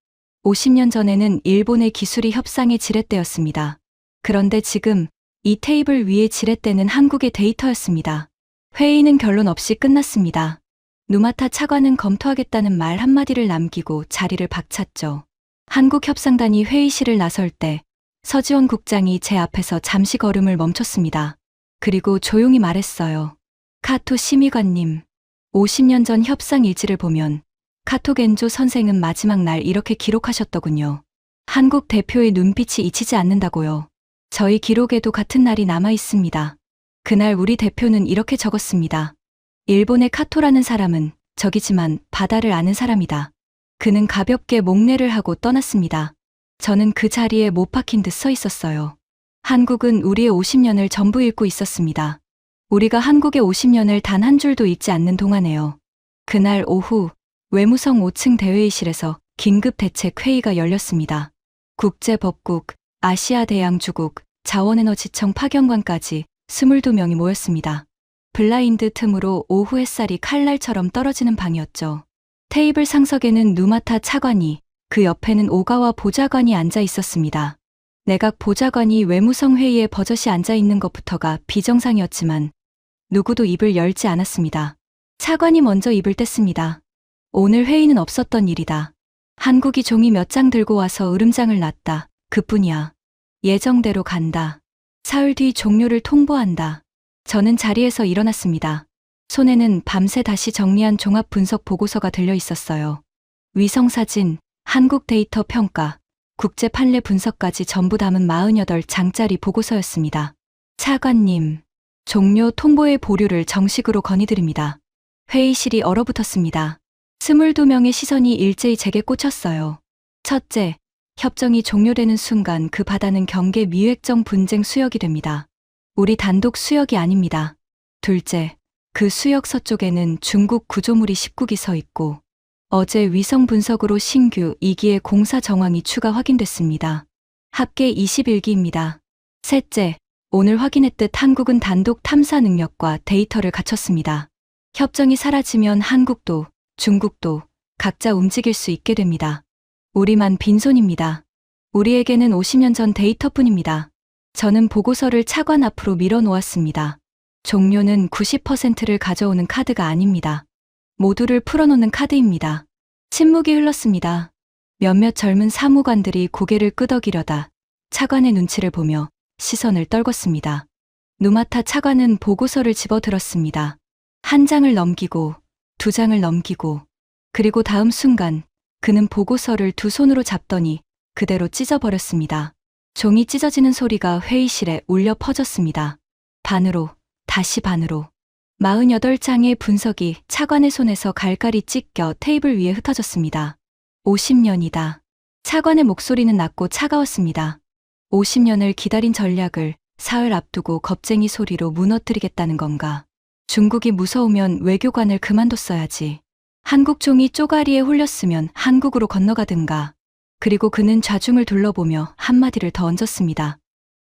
50년 전에는 일본의 기술이 협상의 지렛대였습니다. 그런데 지금 이 테이블 위의 지렛대는 한국의 데이터였습니다. 회의는 결론 없이 끝났습니다. 누마타 차관은 검토하겠다는 말 한마디를 남기고 자리를 박찼죠. 한국협상단이 회의실을 나설 때 서지원 국장이 제 앞에서 잠시 걸음을 멈췄습니다. 그리고 조용히 말했어요. 카토 심의관님, 50년 전 협상 일지를 보면 카토 겐조 선생은 마지막 날 이렇게 기록하셨더군요. 한국 대표의 눈빛이 잊히지 않는다고요. 저희 기록에도 같은 날이 남아 있습니다. 그날 우리 대표는 이렇게 적었습니다. 일본의 카토라는 사람은 적이지만 바다를 아는 사람이다. 그는 가볍게 목례를 하고 떠났습니다. 저는 그 자리에 못 박힌 듯 서 있었어요. 한국은 우리의 50년을 전부 읽고 있었습니다. 우리가 한국의 50년을 단 한 줄도 읽지 않는 동안에요. 그날 오후 외무성 5층 대회의실에서 긴급 대책 회의가 열렸습니다. 국제법국, 아시아대양주국, 자원에너지청 파견관까지 22명이 모였습니다. 블라인드 틈으로 오후 햇살이 칼날처럼 떨어지는 방이었죠. 테이블 상석에는 누마타 차관이, 그 옆에는 오가와 보좌관이 앉아 있었습니다. 내각 보좌관이 외무성 회의에 버젓이 앉아 있는 것부터가 비정상이었지만 누구도 입을 열지 않았습니다. 차관이 먼저 입을 뗐습니다. 오늘 회의는 없었던 일이다. 한국이 종이 몇 장 들고 와서 으름장을 놨다. 그뿐이야. 예정대로 간다. 사흘 뒤 종료를 통보한다. 저는 자리에서 일어났습니다. 손에는 밤새 다시 정리한 종합 분석 보고서가 들려 있었어요. 위성사진, 한국 데이터 평가, 국제 판례 분석까지 전부 담은 48장짜리 보고서였습니다. 차관님, 종료 통보의 보류를 정식으로 건의드립니다. 회의실이 얼어붙었습니다. 22명의 시선이 일제히 제게 꽂혔어요. 첫째, 협정이 종료되는 순간 그 바다는 경계 미획정 분쟁 수역이 됩니다. 우리 단독 수역이 아닙니다. 둘째, 그 수역 서쪽에는 중국 구조물이 19기 서 있고 어제 위성 분석으로 신규 2기의 공사 정황이 추가 확인됐습니다. 합계 21기입니다. 셋째, 오늘 확인했듯 한국은 단독 탐사 능력과 데이터를 갖췄습니다. 협정이 사라지면 한국도 중국도 각자 움직일 수 있게 됩니다. 우리만 빈손입니다. 우리에게는 50년 전 데이터뿐입니다. 저는 보고서를 차관 앞으로 밀어 놓았습니다. 종료는 90%를 가져오는 카드가 아닙니다. 모두를 풀어놓는 카드입니다. 침묵이 흘렀습니다. 몇몇 젊은 사무관들이 고개를 끄덕이려다 차관의 눈치를 보며 시선을 떨궜습니다. 누마타 차관은 보고서를 집어들었습니다. 한 장을 넘기고 두 장을 넘기고 그리고 다음 순간 그는 보고서를 두 손으로 잡더니 그대로 찢어버렸습니다. 종이 찢어지는 소리가 회의실에 울려 퍼졌습니다. 반으로, 다시 반으로. 48장의 분석이 차관의 손에서 갈갈이 찢겨 테이블 위에 흩어졌습니다. 50년이다. 차관의 목소리는 낮고 차가웠습니다. 50년을 기다린 전략을 사흘 앞두고 겁쟁이 소리로 무너뜨리겠다는 건가. 중국이 무서우면 외교관을 그만뒀어야지. 한국 종이 쪼가리에 홀렸으면 한국으로 건너가든가. 그리고 그는 좌중을 둘러보며 한마디를 더 얹었습니다.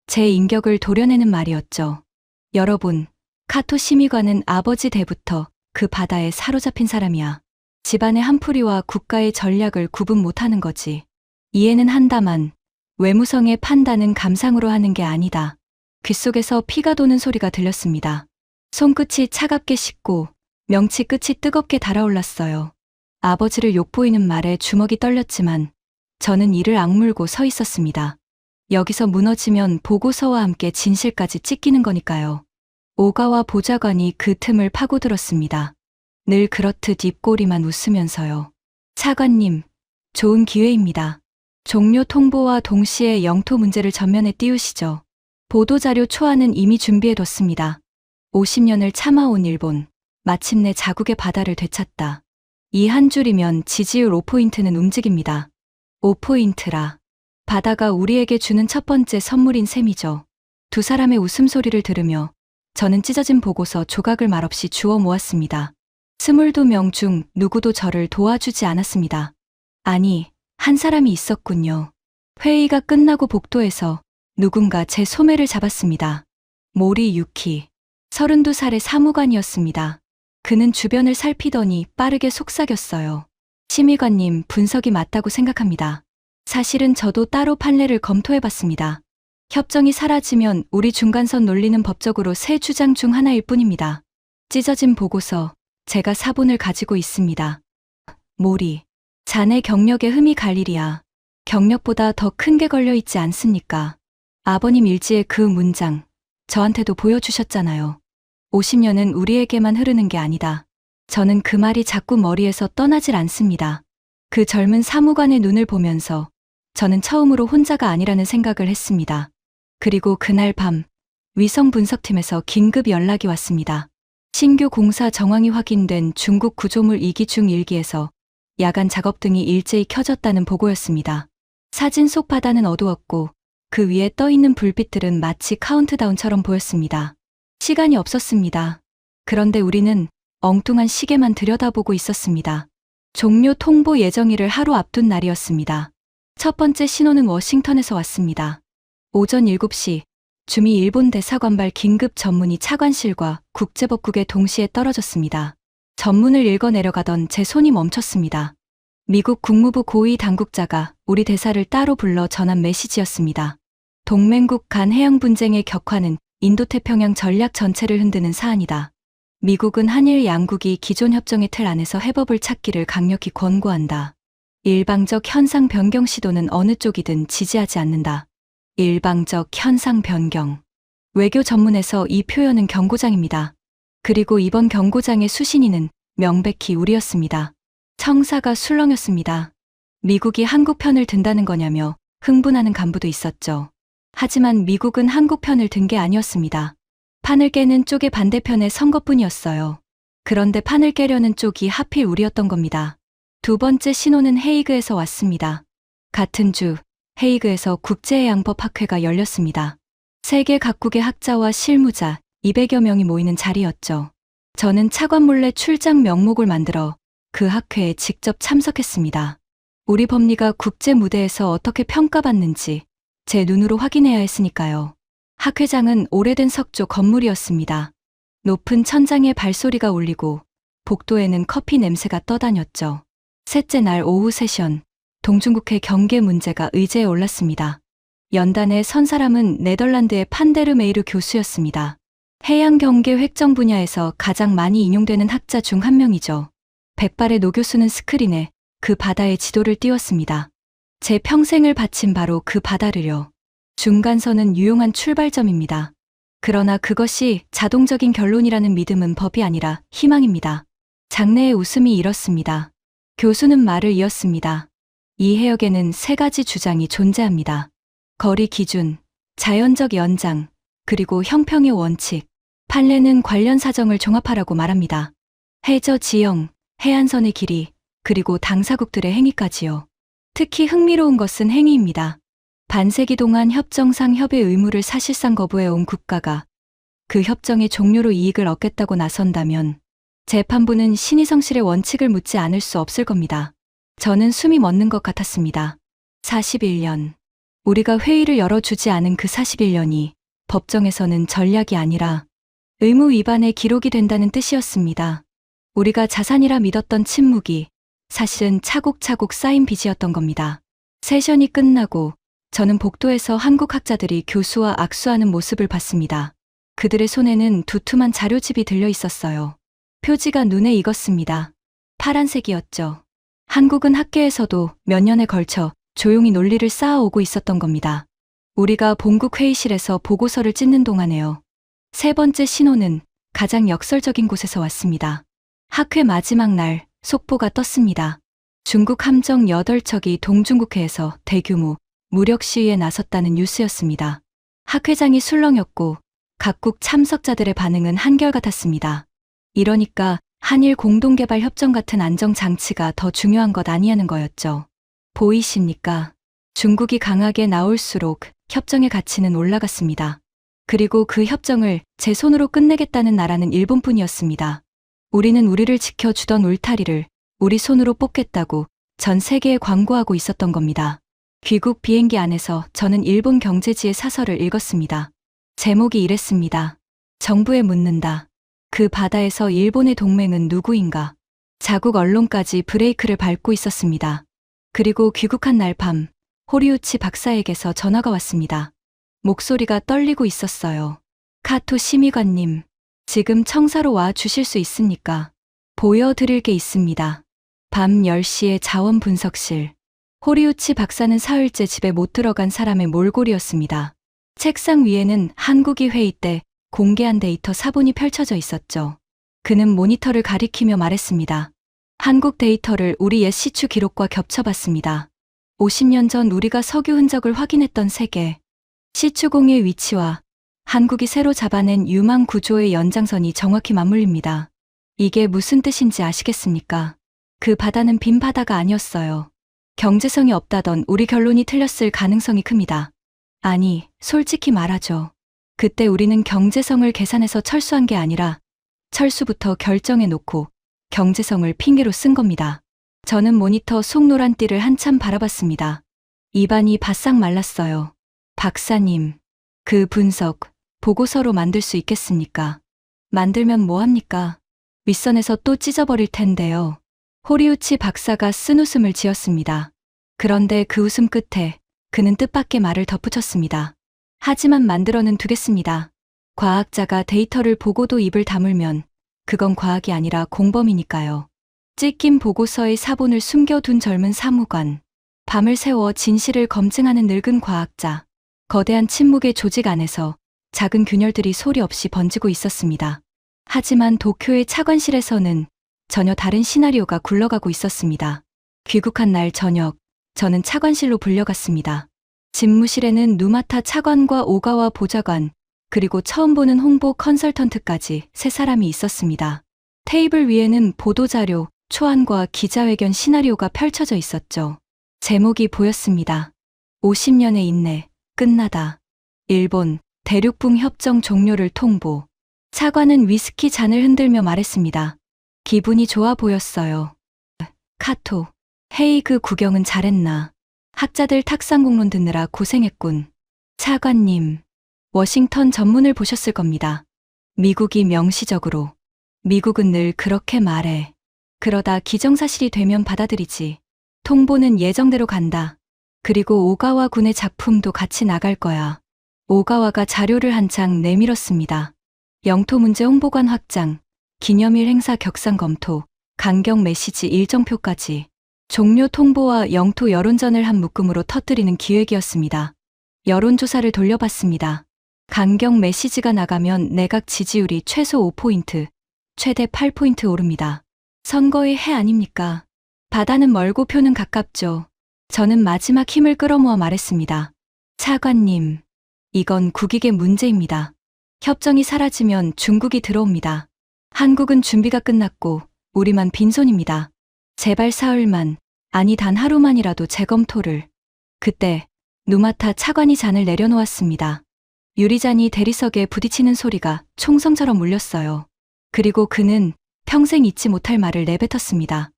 제 인격을 도려내는 말이었죠. 여러분, 카토 심의관은 아버지 때부터 그 바다에 사로잡힌 사람이야. 집안의 한풀이와 국가의 전략을 구분 못하는 거지. 이해는 한다만 외무성의 판단은 감상으로 하는 게 아니다. 귓속에서 피가 도는 소리가 들렸습니다. 손끝이 차갑게 식고 명치 끝이 뜨겁게 달아올랐어요. 아버지를 욕보이는 말에 주먹이 떨렸지만 저는 이를 악물고 서 있었습니다. 여기서 무너지면 보고서와 함께 진실까지 찢기는 거니까요. 오가와 보좌관이 그 틈을 파고들었습니다. 늘 그렇듯 입꼬리만 웃으면서요. 차관님, 좋은 기회입니다. 종료 통보와 동시에 영토 문제를 전면에 띄우시죠. 보도자료 초안은 이미 준비해뒀습니다. 50년을 참아온 일본, 마침내 자국의 바다를 되찾다. 이 한 줄이면 지지율 5포인트는 움직입니다. 5포인트라. 바다가 우리에게 주는 첫 번째 선물인 셈이죠. 두 사람의 웃음소리를 들으며 저는 찢어진 보고서 조각을 말없이 주워 모았습니다. 22명 중 누구도 저를 도와주지 않았습니다. 아니, 한 사람이 있었군요. 회의가 끝나고 복도에서 누군가 제 소매를 잡았습니다. 모리 유키, 32살의 사무관이었습니다. 그는 주변을 살피더니 빠르게 속삭였어요. 심의관님, 분석이 맞다고 생각합니다. 사실은 저도 따로 판례를 검토해봤습니다. 협정이 사라지면 우리 중간선 논리는 법적으로 세 주장 중 하나일 뿐입니다. 찢어진 보고서, 제가 사본을 가지고 있습니다. 모리, 자네 경력에 흠이 갈 일이야. 경력보다 더 큰 게 걸려 있지 않습니까? 아버님 일지의 그 문장, 저한테도 보여주셨잖아요. 50년은 우리에게만 흐르는 게 아니다. 저는 그 말이 자꾸 머리에서 떠나질 않습니다. 그 젊은 사무관의 눈을 보면서 저는 처음으로 혼자가 아니라는 생각을 했습니다. 그리고 그날 밤 위성 분석팀에서 긴급 연락이 왔습니다. 신규 공사 정황이 확인된 중국 구조물 2기 중 1기에서 야간 작업 등이 일제히 켜졌다는 보고였습니다. 사진 속 바다는 어두웠고 그 위에 떠있는 불빛들은 마치 카운트다운처럼 보였습니다. 시간이 없었습니다. 그런데 우리는 엉뚱한 시계만 들여다보고 있었습니다. 종료 통보 예정일을 하루 앞둔 날이었습니다. 첫 번째 신호는 워싱턴에서 왔습니다. 오전 7시 주미 일본 대사관발 긴급 전문이 차관실과 국제법국에 동시에 떨어졌습니다. 전문을 읽어 내려가던 제 손이 멈췄습니다. 미국 국무부 고위 당국자가 우리 대사를 따로 불러 전한 메시지였습니다. 동맹국 간 해양 분쟁의 격화는 인도태평양 전략 전체를 흔드는 사안이다. 미국은 한일 양국이 기존 협정의 틀 안에서 해법을 찾기를 강력히 권고한다. 일방적 현상 변경 시도는 어느 쪽이든 지지하지 않는다. 일방적 현상 변경. 외교 전문에서 이 표현은 경고장입니다. 그리고 이번 경고장의 수신인은 명백히 우리였습니다. 청사가 술렁였습니다. 미국이 한국 편을 든다는 거냐며 흥분하는 간부도 있었죠. 하지만 미국은 한국 편을 든 게 아니었습니다. 판을 깨는 쪽의 반대편의 선거뿐이었어요. 그런데 판을 깨려는 쪽이 하필 우리였던 겁니다. 두 번째 신호는 헤이그에서 왔습니다. 같은 주 헤이그에서 국제해양법학회가 열렸습니다. 세계 각국의 학자와 실무자 200여 명이 모이는 자리였죠. 저는 차관 몰래 출장 명목을 만들어 그 학회에 직접 참석했습니다. 우리 법리가 국제 무대에서 어떻게 평가받는지 제 눈으로 확인해야 했으니까요. 학회장은 오래된 석조 건물이었습니다. 높은 천장에 발소리가 울리고 복도에는 커피 냄새가 떠다녔죠. 셋째 날 오후 세션, 동중국해 경계 문제가 의제에 올랐습니다. 연단에 선 사람은 네덜란드의 판데르메이르 교수였습니다. 해양 경계 획정 분야에서 가장 많이 인용되는 학자 중 한 명이죠. 백발의 노 교수는 스크린에 그 바다의 지도를 띄웠습니다. 제 평생을 바친 바로 그 바다를요. 중간선은 유용한 출발점입니다. 그러나 그것이 자동적인 결론이라는 믿음은 법이 아니라 희망입니다. 장내의 웃음이 일었습니다. 교수는 말을 이었습니다. 이 해역에는 세 가지 주장이 존재합니다. 거리 기준, 자연적 연장, 그리고 형평의 원칙. 판례는 관련 사정을 종합하라고 말합니다. 해저 지형, 해안선의 길이, 그리고 당사국들의 행위까지요. 특히 흥미로운 것은 행위입니다. 반세기 동안 협정상 협의 의무를 사실상 거부해온 국가가 그 협정의 종료로 이익을 얻겠다고 나선다면 재판부는 신의성실의 원칙을 묻지 않을 수 없을 겁니다. 저는 숨이 멎는 것 같았습니다. 41년. 우리가 회의를 열어주지 않은 그 41년이 법정에서는 전략이 아니라 의무 위반의 기록이 된다는 뜻이었습니다. 우리가 자산이라 믿었던 침묵이 사실은 차곡차곡 쌓인 빚이었던 겁니다. 세션이 끝나고 저는 복도에서 한국 학자들이 교수와 악수하는 모습을 봤습니다. 그들의 손에는 두툼한 자료집이 들려 있었어요. 표지가 눈에 익었습니다. 파란색이었죠. 한국은 학계에서도 몇 년에 걸쳐 조용히 논리를 쌓아오고 있었던 겁니다. 우리가 본국 회의실에서 보고서를 찢는 동안에요. 세 번째 신호는 가장 역설적인 곳에서 왔습니다. 학회 마지막 날 속보가 떴습니다. 중국 함정 8척이 동중국해에서 대규모 무력 시위에 나섰다는 뉴스였습니다. 학회장이 술렁였고 각국 참석자들의 반응은 한결같았습니다. 이러니까 한일 공동개발 협정 같은 안정장치가 더 중요한 것 아니냐는 거였죠. 보이십니까? 중국이 강하게 나올수록 협정의 가치는 올라갔습니다. 그리고 그 협정을 제 손으로 끝내겠다는 나라는 일본뿐이었습니다. 우리는 우리를 지켜주던 울타리를 우리 손으로 뽑겠다고 전 세계에 광고하고 있었던 겁니다. 귀국 비행기 안에서 저는 일본 경제지의 사설을 읽었습니다. 제목이 이랬습니다. 정부에 묻는다. 그 바다에서 일본의 동맹은 누구인가? 자국 언론까지 브레이크를 밟고 있었습니다. 그리고 귀국한 날 밤 호리우치 박사에게서 전화가 왔습니다. 목소리가 떨리고 있었어요. 카토 심의관님, 지금 청사로 와 주실 수 있습니까? 보여드릴 게 있습니다. 밤 10시에 자원분석실. 호리우치 박사는 사흘째 집에 못 들어간 사람의 몰골이었습니다. 책상 위에는 한국이 회의 때 공개한 데이터 사본이 펼쳐져 있었죠. 그는 모니터를 가리키며 말했습니다. 한국 데이터를 우리 옛 시추 기록과 겹쳐봤습니다. 50년 전 우리가 석유 흔적을 확인했던 세계. 시추공의 위치와 한국이 새로 잡아낸 유망 구조의 연장선이 정확히 맞물립니다. 이게 무슨 뜻인지 아시겠습니까? 그 바다는 빈 바다가 아니었어요. 경제성이 없다던 우리 결론이 틀렸을 가능성이 큽니다. 아니, 솔직히 말하죠. 그때 우리는 경제성을 계산해서 철수한 게 아니라 철수부터 결정해 놓고 경제성을 핑계로 쓴 겁니다. 저는 모니터 속노란 띠를 한참 바라봤습니다. 입안이 바싹 말랐어요. 박사님, 그 분석, 보고서로 만들 수 있겠습니까? 만들면 뭐합니까? 윗선에서 또 찢어버릴 텐데요. 호리우치 박사가 쓴 웃음을 지었습니다. 그런데 그 웃음 끝에 그는 뜻밖의 말을 덧붙였습니다. 하지만 만들어는 두겠습니다. 과학자가 데이터를 보고도 입을 다물면 그건 과학이 아니라 공범이니까요. 찢긴 보고서의 사본을 숨겨둔 젊은 사무관, 밤을 새워 진실을 검증하는 늙은 과학자, 거대한 침묵의 조직 안에서 작은 균열들이 소리 없이 번지고 있었습니다. 하지만 도쿄의 차관실에서는 전혀 다른 시나리오가 굴러가고 있었습니다. 귀국한 날 저녁, 저는 차관실로 불려갔습니다. 집무실에는 누마타 차관과 오가와 보좌관, 그리고 처음 보는 홍보 컨설턴트까지 세 사람이 있었습니다. 테이블 위에는 보도자료, 초안과 기자회견 시나리오가 펼쳐져 있었죠. 제목이 보였습니다. 50년의 인내, 끝나다. 일본, 대륙붕 협정 종료를 통보. 차관은 위스키 잔을 흔들며 말했습니다. 기분이 좋아 보였어요. 카토, 헤이그 구경은 잘했나? 학자들 탁상공론 듣느라 고생했군. 차관님, 워싱턴 전문을 보셨을 겁니다. 미국이 명시적으로 미국은 늘 그렇게 말해. 그러다 기정사실이 되면 받아들이지. 통보는 예정대로 간다. 그리고 오가와 군의 작품도 같이 나갈 거야. 오가와가 자료를 한창 내밀었습니다. 영토 문제 홍보관 확장, 기념일 행사 격상 검토, 강경 메시지 일정표까지. 종료 통보와 영토 여론전을 한 묶음으로 터뜨리는 기획이었습니다. 여론조사를 돌려봤습니다. 강경 메시지가 나가면 내각 지지율이 최소 5포인트, 최대 8포인트 오릅니다. 선거의 해 아닙니까? 바다는 멀고 표는 가깝죠. 저는 마지막 힘을 끌어모아 말했습니다. 차관님, 이건 국익의 문제입니다. 협정이 사라지면 중국이 들어옵니다. 한국은 준비가 끝났고 우리만 빈손입니다. 제발 사흘만, 아니 단 하루만이라도 재검토를. 그때 누마타 차관이 잔을 내려놓았습니다. 유리잔이 대리석에 부딪히는 소리가 총성처럼 울렸어요. 그리고 그는 평생 잊지 못할 말을 내뱉었습니다.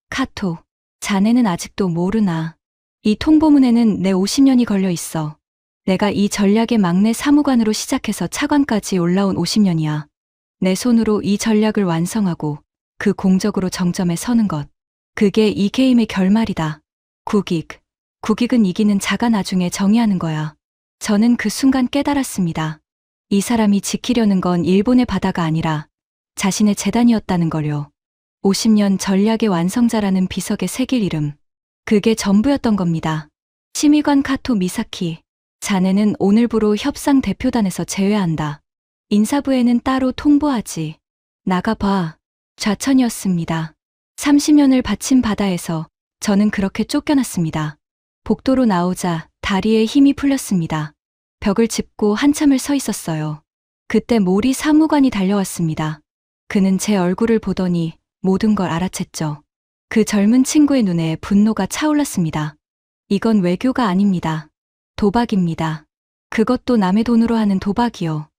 카토, 자네는 아직도 모르나. 이 통보문에는 내 50년이 걸려 있어. 내가 이 전략의 막내 사무관으로 시작해서 차관까지 올라온 50년이야. 내 손으로 이 전략을 완성하고 그 공적으로 정점에 서는 것. 그게 이 게임의 결말이다. 국익은 이기는 자가 나중에 정의하는 거야. 저는 그 순간 깨달았습니다. 이 사람이 지키려는 건 일본의 바다가 아니라 자신의 재단이었다는 걸요. 50년 전략의 완성자라는 비석에 새길 이름. 그게 전부였던 겁니다. 심의관 카토 미사키, 자네는 오늘부로 협상 대표단에서 제외한다. 인사부에는 따로 통보하지. 나가봐. 좌천이었습니다. 30년을 바친 바다에서 저는 그렇게 쫓겨났습니다. 복도로 나오자 다리에 힘이 풀렸습니다. 벽을 짚고 한참을 서 있었어요. 그때 모리 사무관이 달려왔습니다. 그는 제 얼굴을 보더니 모든 걸 알아챘죠. 그 젊은 친구의 눈에 분노가 차올랐습니다. 이건 외교가 아닙니다. 도박입니다. 그것도 남의 돈으로 하는 도박이요.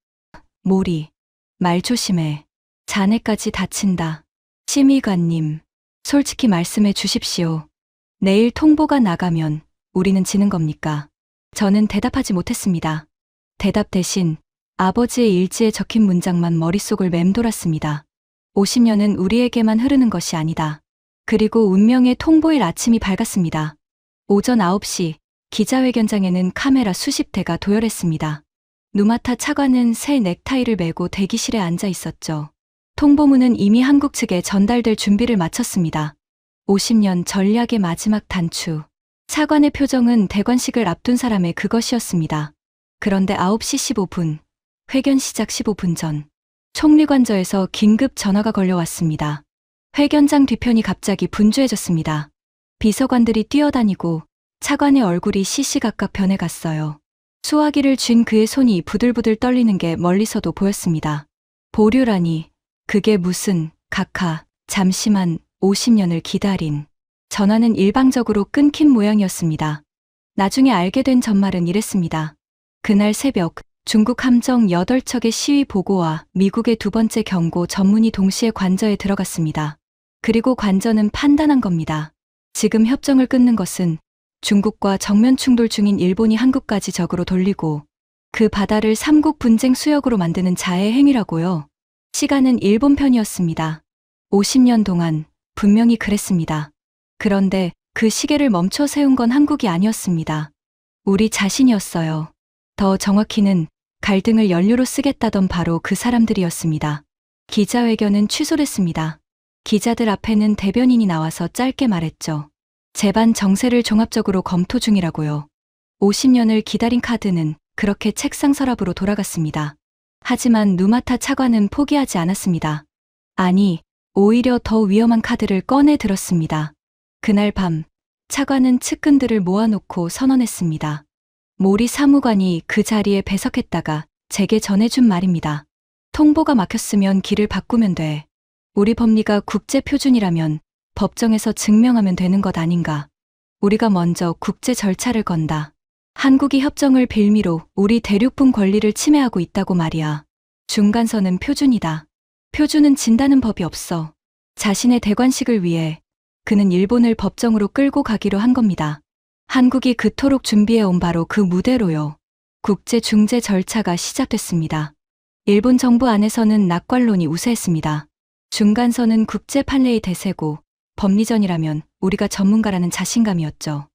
모리, 말 조심해. 자네까지 다친다. 심의관님, 솔직히 말씀해 주십시오. 내일 통보가 나가면 우리는 지는 겁니까? 저는 대답하지 못했습니다. 대답 대신 아버지의 일지에 적힌 문장만 머릿속을 맴돌았습니다. 50년은 우리에게만 흐르는 것이 아니다. 그리고 운명의 통보일 아침이 밝았습니다. 오전 9시 기자회견장에는 카메라 수십 대가 도열했습니다. 누마타 차관은 새 넥타이를 메고 대기실에 앉아 있었죠. 통보문은 이미 한국 측에 전달될 준비를 마쳤습니다. 50년 전략의 마지막 단추. 차관의 표정은 대관식을 앞둔 사람의 그것이었습니다. 그런데 9시 15분, 회견 시작 15분 전, 총리관저에서 긴급 전화가 걸려왔습니다. 회견장 뒤편이 갑자기 분주해졌습니다. 비서관들이 뛰어다니고 차관의 얼굴이 시시각각 변해갔어요. 수화기를 쥔 그의 손이 부들부들 떨리는 게 멀리서도 보였습니다. 보류라니, 그게 무슨, 각하, 잠시만 50년을 기다린. 전화는 일방적으로 끊긴 모양이었습니다. 나중에 알게 된 전말은 이랬습니다. 그날 새벽 중국 함정 8척의 시위 보고와 미국의 두 번째 경고 전문이 동시에 관저에 들어갔습니다. 그리고 관저는 판단한 겁니다. 지금 협정을 끊는 것은 중국과 정면 충돌 중인 일본이 한국까지 적으로 돌리고 그 바다를 삼국 분쟁 수역으로 만드는 자해 행위라고요. 시간은 일본 편이었습니다. 50년 동안 분명히 그랬습니다. 그런데 그 시계를 멈춰 세운 건 한국이 아니었습니다. 우리 자신이었어요. 더 정확히는 갈등을 연료로 쓰겠다던 바로 그 사람들이었습니다. 기자회견은 취소됐습니다. 기자들 앞에는 대변인이 나와서 짧게 말했죠. 재반 정세를 종합적으로 검토 중이라고요. 50년을 기다린 카드는 그렇게 책상 서랍으로 돌아갔습니다. 하지만 누마타 차관은 포기하지 않았습니다. 아니, 오히려 더 위험한 카드를 꺼내 들었습니다. 그날 밤, 차관은 측근들을 모아놓고 선언했습니다. 모리 사무관이 그 자리에 배석했다가 제게 전해준 말입니다. 통보가 막혔으면 길을 바꾸면 돼. 우리 법리가 국제 표준이라면 법정에서 증명하면 되는 것 아닌가. 우리가 먼저 국제 절차를 건다. 한국이 협정을 빌미로 우리 대륙분 권리를 침해하고 있다고 말이야. 중간선은 표준이다. 표준은 진다는 법이 없어. 자신의 대관식을 위해 그는 일본을 법정으로 끌고 가기로 한 겁니다. 한국이 그토록 준비해온 바로 그 무대로요. 국제 중재 절차가 시작됐습니다. 일본 정부 안에서는 낙관론이 우세했습니다. 중간선은 국제 판례의 대세고 법리전이라면 우리가 전문가라는 자신감이었죠.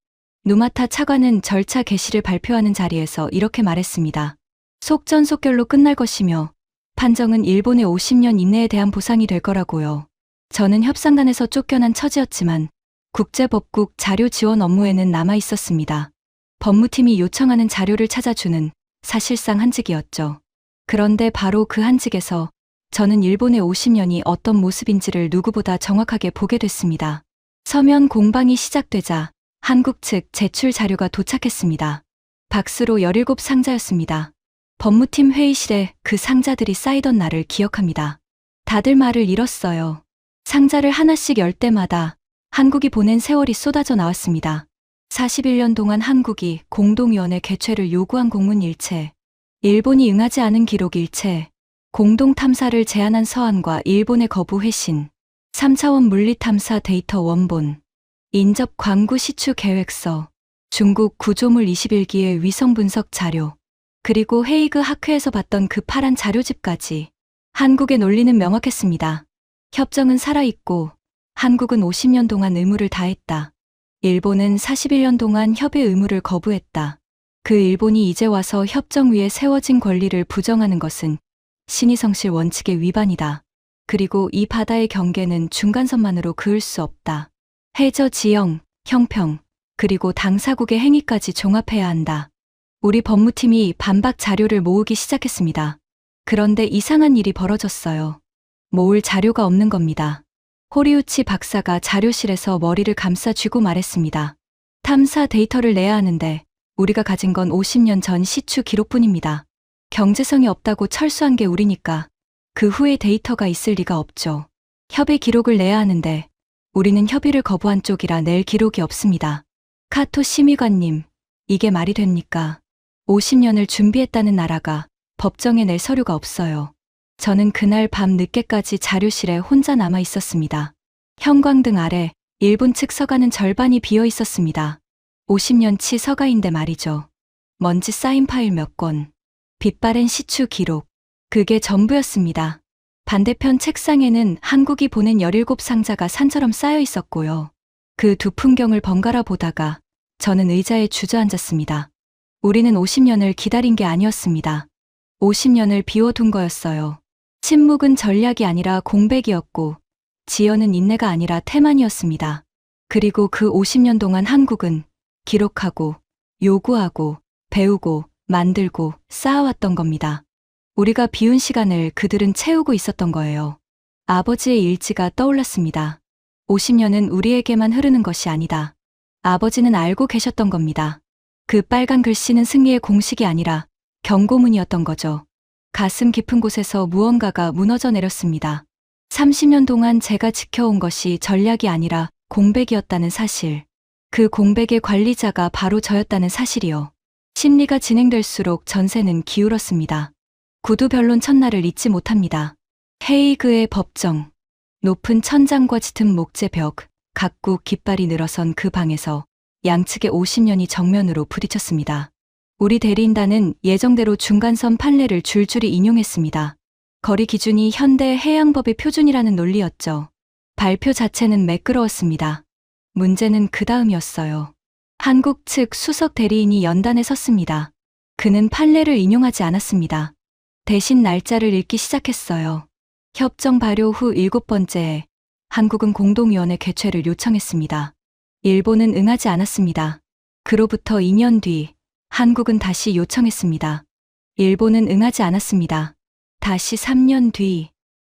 누마타 차관은 절차 개시를 발표하는 자리에서 이렇게 말했습니다. 속전속결로 끝날 것이며 판정은 일본의 50년 인내에 대한 보상이 될 거라고요. 저는 협상단에서 쫓겨난 처지였지만 국제법국 자료 지원 업무에는 남아 있었습니다. 법무팀이 요청하는 자료를 찾아주는 사실상 한직이었죠. 그런데 바로 그 한직에서 저는 일본의 50년이 어떤 모습인지를 누구보다 정확하게 보게 됐습니다. 서면 공방이 시작되자 한국 측 제출 자료가 도착했습니다. 박스로 17상자였습니다. 법무팀 회의실에 그 상자들이 쌓이던 날을 기억합니다. 다들 말을 잃었어요. 상자를 하나씩 열 때마다 한국이 보낸 세월이 쏟아져 나왔습니다. 41년 동안 한국이 공동위원회 개최를 요구한 공문 일체, 일본이 응하지 않은 기록 일체, 공동탐사를 제안한 서한과 일본의 거부 회신, 3차원 물리탐사 데이터 원본, 인접 광구 시추 계획서, 중국 구조물 21기의 위성 분석 자료, 그리고 헤이그 학회에서 봤던 그 파란 자료집까지 한국의 논리는 명확했습니다. 협정은 살아있고 한국은 50년 동안 의무를 다했다. 일본은 41년 동안 협의 의무를 거부했다. 그 일본이 이제 와서 협정 위에 세워진 권리를 부정하는 것은 신의성실 원칙의 위반이다. 그리고 이 바다의 경계는 중간선만으로 그을 수 없다. 해저 지형, 형평, 그리고 당사국의 행위까지 종합해야 한다. 우리 법무팀이 반박 자료를 모으기 시작했습니다. 그런데 이상한 일이 벌어졌어요. 모을 자료가 없는 겁니다. 호리우치 박사가 자료실에서 머리를 감싸 쥐고 말했습니다. 탐사 데이터를 내야 하는데 우리가 가진 건 50년 전 시추 기록뿐입니다. 경제성이 없다고 철수한 게 우리니까 그 후에 데이터가 있을 리가 없죠. 협의 기록을 내야 하는데 우리는 협의를 거부한 쪽이라 낼 기록이 없습니다. 카토 심의관님, 이게 말이 됩니까? 50년을 준비했다는 나라가 법정에 낼 서류가 없어요. 저는 그날 밤 늦게까지 자료실에 혼자 남아 있었습니다. 형광등 아래 일본 측 서가는 절반이 비어 있었습니다. 50년치 서가인데 말이죠. 먼지 쌓인 파일 몇 권, 빛바랜 시추 기록, 그게 전부였습니다. 반대편 책상에는 한국이 보낸 17상자가 산처럼 쌓여 있었고요. 그 두 풍경을 번갈아 보다가 저는 의자에 주저앉았습니다. 우리는 50년을 기다린 게 아니었습니다. 50년을 비워둔 거였어요. 침묵은 전략이 아니라 공백이었고 지연은 인내가 아니라 태만이었습니다. 그리고 그 50년 동안 한국은 기록하고 요구하고 배우고 만들고 쌓아왔던 겁니다. 우리가 비운 시간을 그들은 채우고 있었던 거예요. 아버지의 일지가 떠올랐습니다. 50년은 우리에게만 흐르는 것이 아니다. 아버지는 알고 계셨던 겁니다. 그 빨간 글씨는 승리의 공식이 아니라 경고문이었던 거죠. 가슴 깊은 곳에서 무언가가 무너져 내렸습니다. 30년 동안 제가 지켜온 것이 전략이 아니라 공백이었다는 사실. 그 공백의 관리자가 바로 저였다는 사실이요. 심리가 진행될수록 전세는 기울었습니다. 구두 변론 첫날을 잊지 못합니다. 헤이그의 법정. 높은 천장과 짙은 목재벽, 각국 깃발이 늘어선 그 방에서 양측의 50년이 정면으로 부딪혔습니다. 우리 대리인단은 예정대로 중간선 판례를 줄줄이 인용했습니다. 거리 기준이 현대 해양법의 표준이라는 논리였죠. 발표 자체는 매끄러웠습니다. 문제는 그 다음이었어요. 한국 측 수석 대리인이 연단에 섰습니다. 그는 판례를 인용하지 않았습니다. 대신 날짜를 읽기 시작했어요. 협정 발효 후 7번째에 한국은 공동위원회 개최를 요청했습니다. 일본은 응하지 않았습니다. 그로부터 2년 뒤 한국은 다시 요청했습니다. 일본은 응하지 않았습니다. 다시 3년 뒤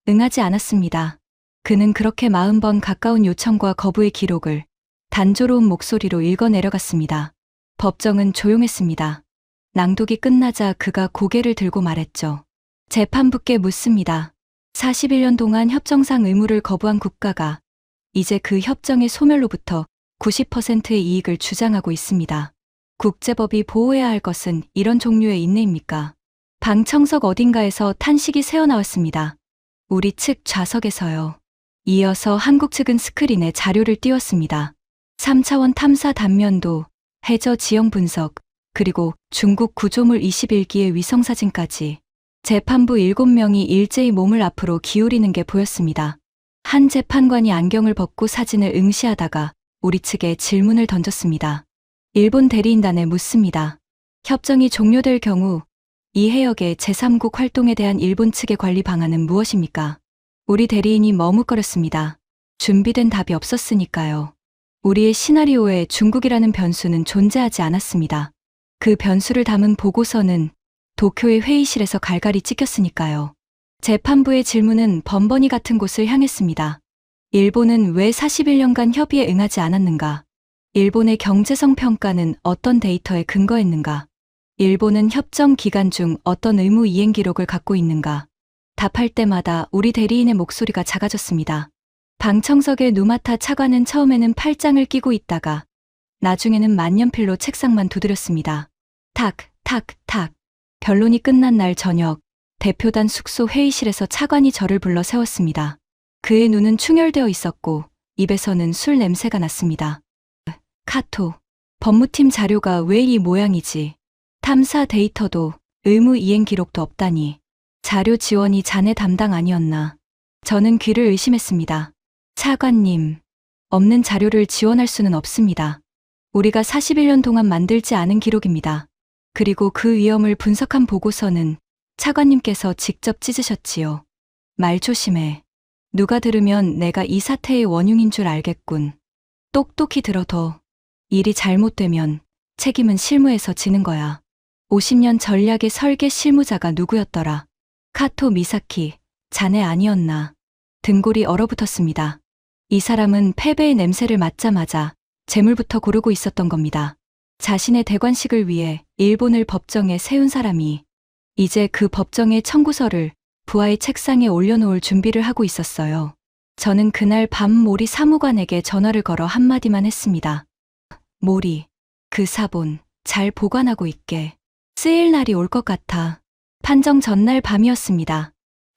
응하지 않았습니다. 그는 그렇게 40번 가까운 요청과 거부의 기록을 단조로운 목소리로 읽어 내려갔습니다. 법정은 조용했습니다. 낭독이 끝나자 그가 고개를 들고 말했죠. 재판부께 묻습니다. 41년 동안 협정상 의무를 거부한 국가가 이제 그 협정의 소멸로부터 90%의 이익을 주장하고 있습니다. 국제법이 보호해야 할 것은 이런 종류의 인내입니까? 방 청석 어딘가에서 탄식이 새어나왔습니다. 우리 측 좌석에서요. 이어서 한국 측은 스크린에 자료를 띄웠습니다. 3차원 탐사 단면도, 해저 지형 분석, 그리고 중국 구조물 21기의 위성사진까지 재판부 7명이 일제히 몸을 앞으로 기울이는 게 보였습니다. 한 재판관이 안경을 벗고 사진을 응시하다가 우리 측에 질문을 던졌습니다. 일본 대리인단에 묻습니다. 협정이 종료될 경우 이 해역의 제3국 활동에 대한 일본 측의 관리 방안은 무엇입니까? 우리 대리인이 머뭇거렸습니다. 준비된 답이 없었으니까요. 우리의 시나리오에 중국이라는 변수는 존재하지 않았습니다. 그 변수를 담은 보고서는 도쿄의 회의실에서 갈갈이 찍혔으니까요. 재판부의 질문은 번번이 같은 곳을 향했습니다. 일본은 왜 41년간 협의에 응하지 않았는가? 일본의 경제성 평가는 어떤 데이터에 근거했는가? 일본은 협정 기간 중 어떤 의무 이행 기록을 갖고 있는가? 답할 때마다 우리 대리인의 목소리가 작아졌습니다. 방청석의 누마타 차관은 처음에는 팔짱을 끼고 있다가 나중에는 만년필로 책상만 두드렸습니다. 탁, 탁, 탁. 변론이 끝난 날 저녁, 대표단 숙소 회의실에서 차관이 저를 불러 세웠습니다. 그의 눈은 충혈되어 있었고 입에서는 술 냄새가 났습니다. 카토, 법무팀 자료가 왜 이 모양이지? 탐사 데이터도 의무 이행 기록도 없다니. 자료 지원이 자네 담당 아니었나? 저는 귀를 의심했습니다. 차관님, 없는 자료를 지원할 수는 없습니다. 우리가 41년 동안 만들지 않은 기록입니다. 그리고 그 위험을 분석한 보고서는 차관님께서 직접 찢으셨지요. 말 조심해. 누가 들으면 내가 이 사태의 원흉인 줄 알겠군. 똑똑히 들어둬. 일이 잘못되면 책임은 실무에서 지는 거야. 50년 전략의 설계 실무자가 누구였더라? 카토 미사키, 자네 아니었나? 등골이 얼어붙었습니다. 이 사람은 패배의 냄새를 맡자마자 재물부터 고르고 있었던 겁니다. 자신의 대관식을 위해 일본을 법정에 세운 사람이 이제 그 법정의 청구서를 부하의 책상에 올려놓을 준비를 하고 있었어요. 저는 그날 밤 모리 사무관에게 전화를 걸어 한마디만 했습니다. 모리, 그 사본 잘 보관하고 있게. 쓰일 날이 올 것 같아. 판정 전날 밤이었습니다.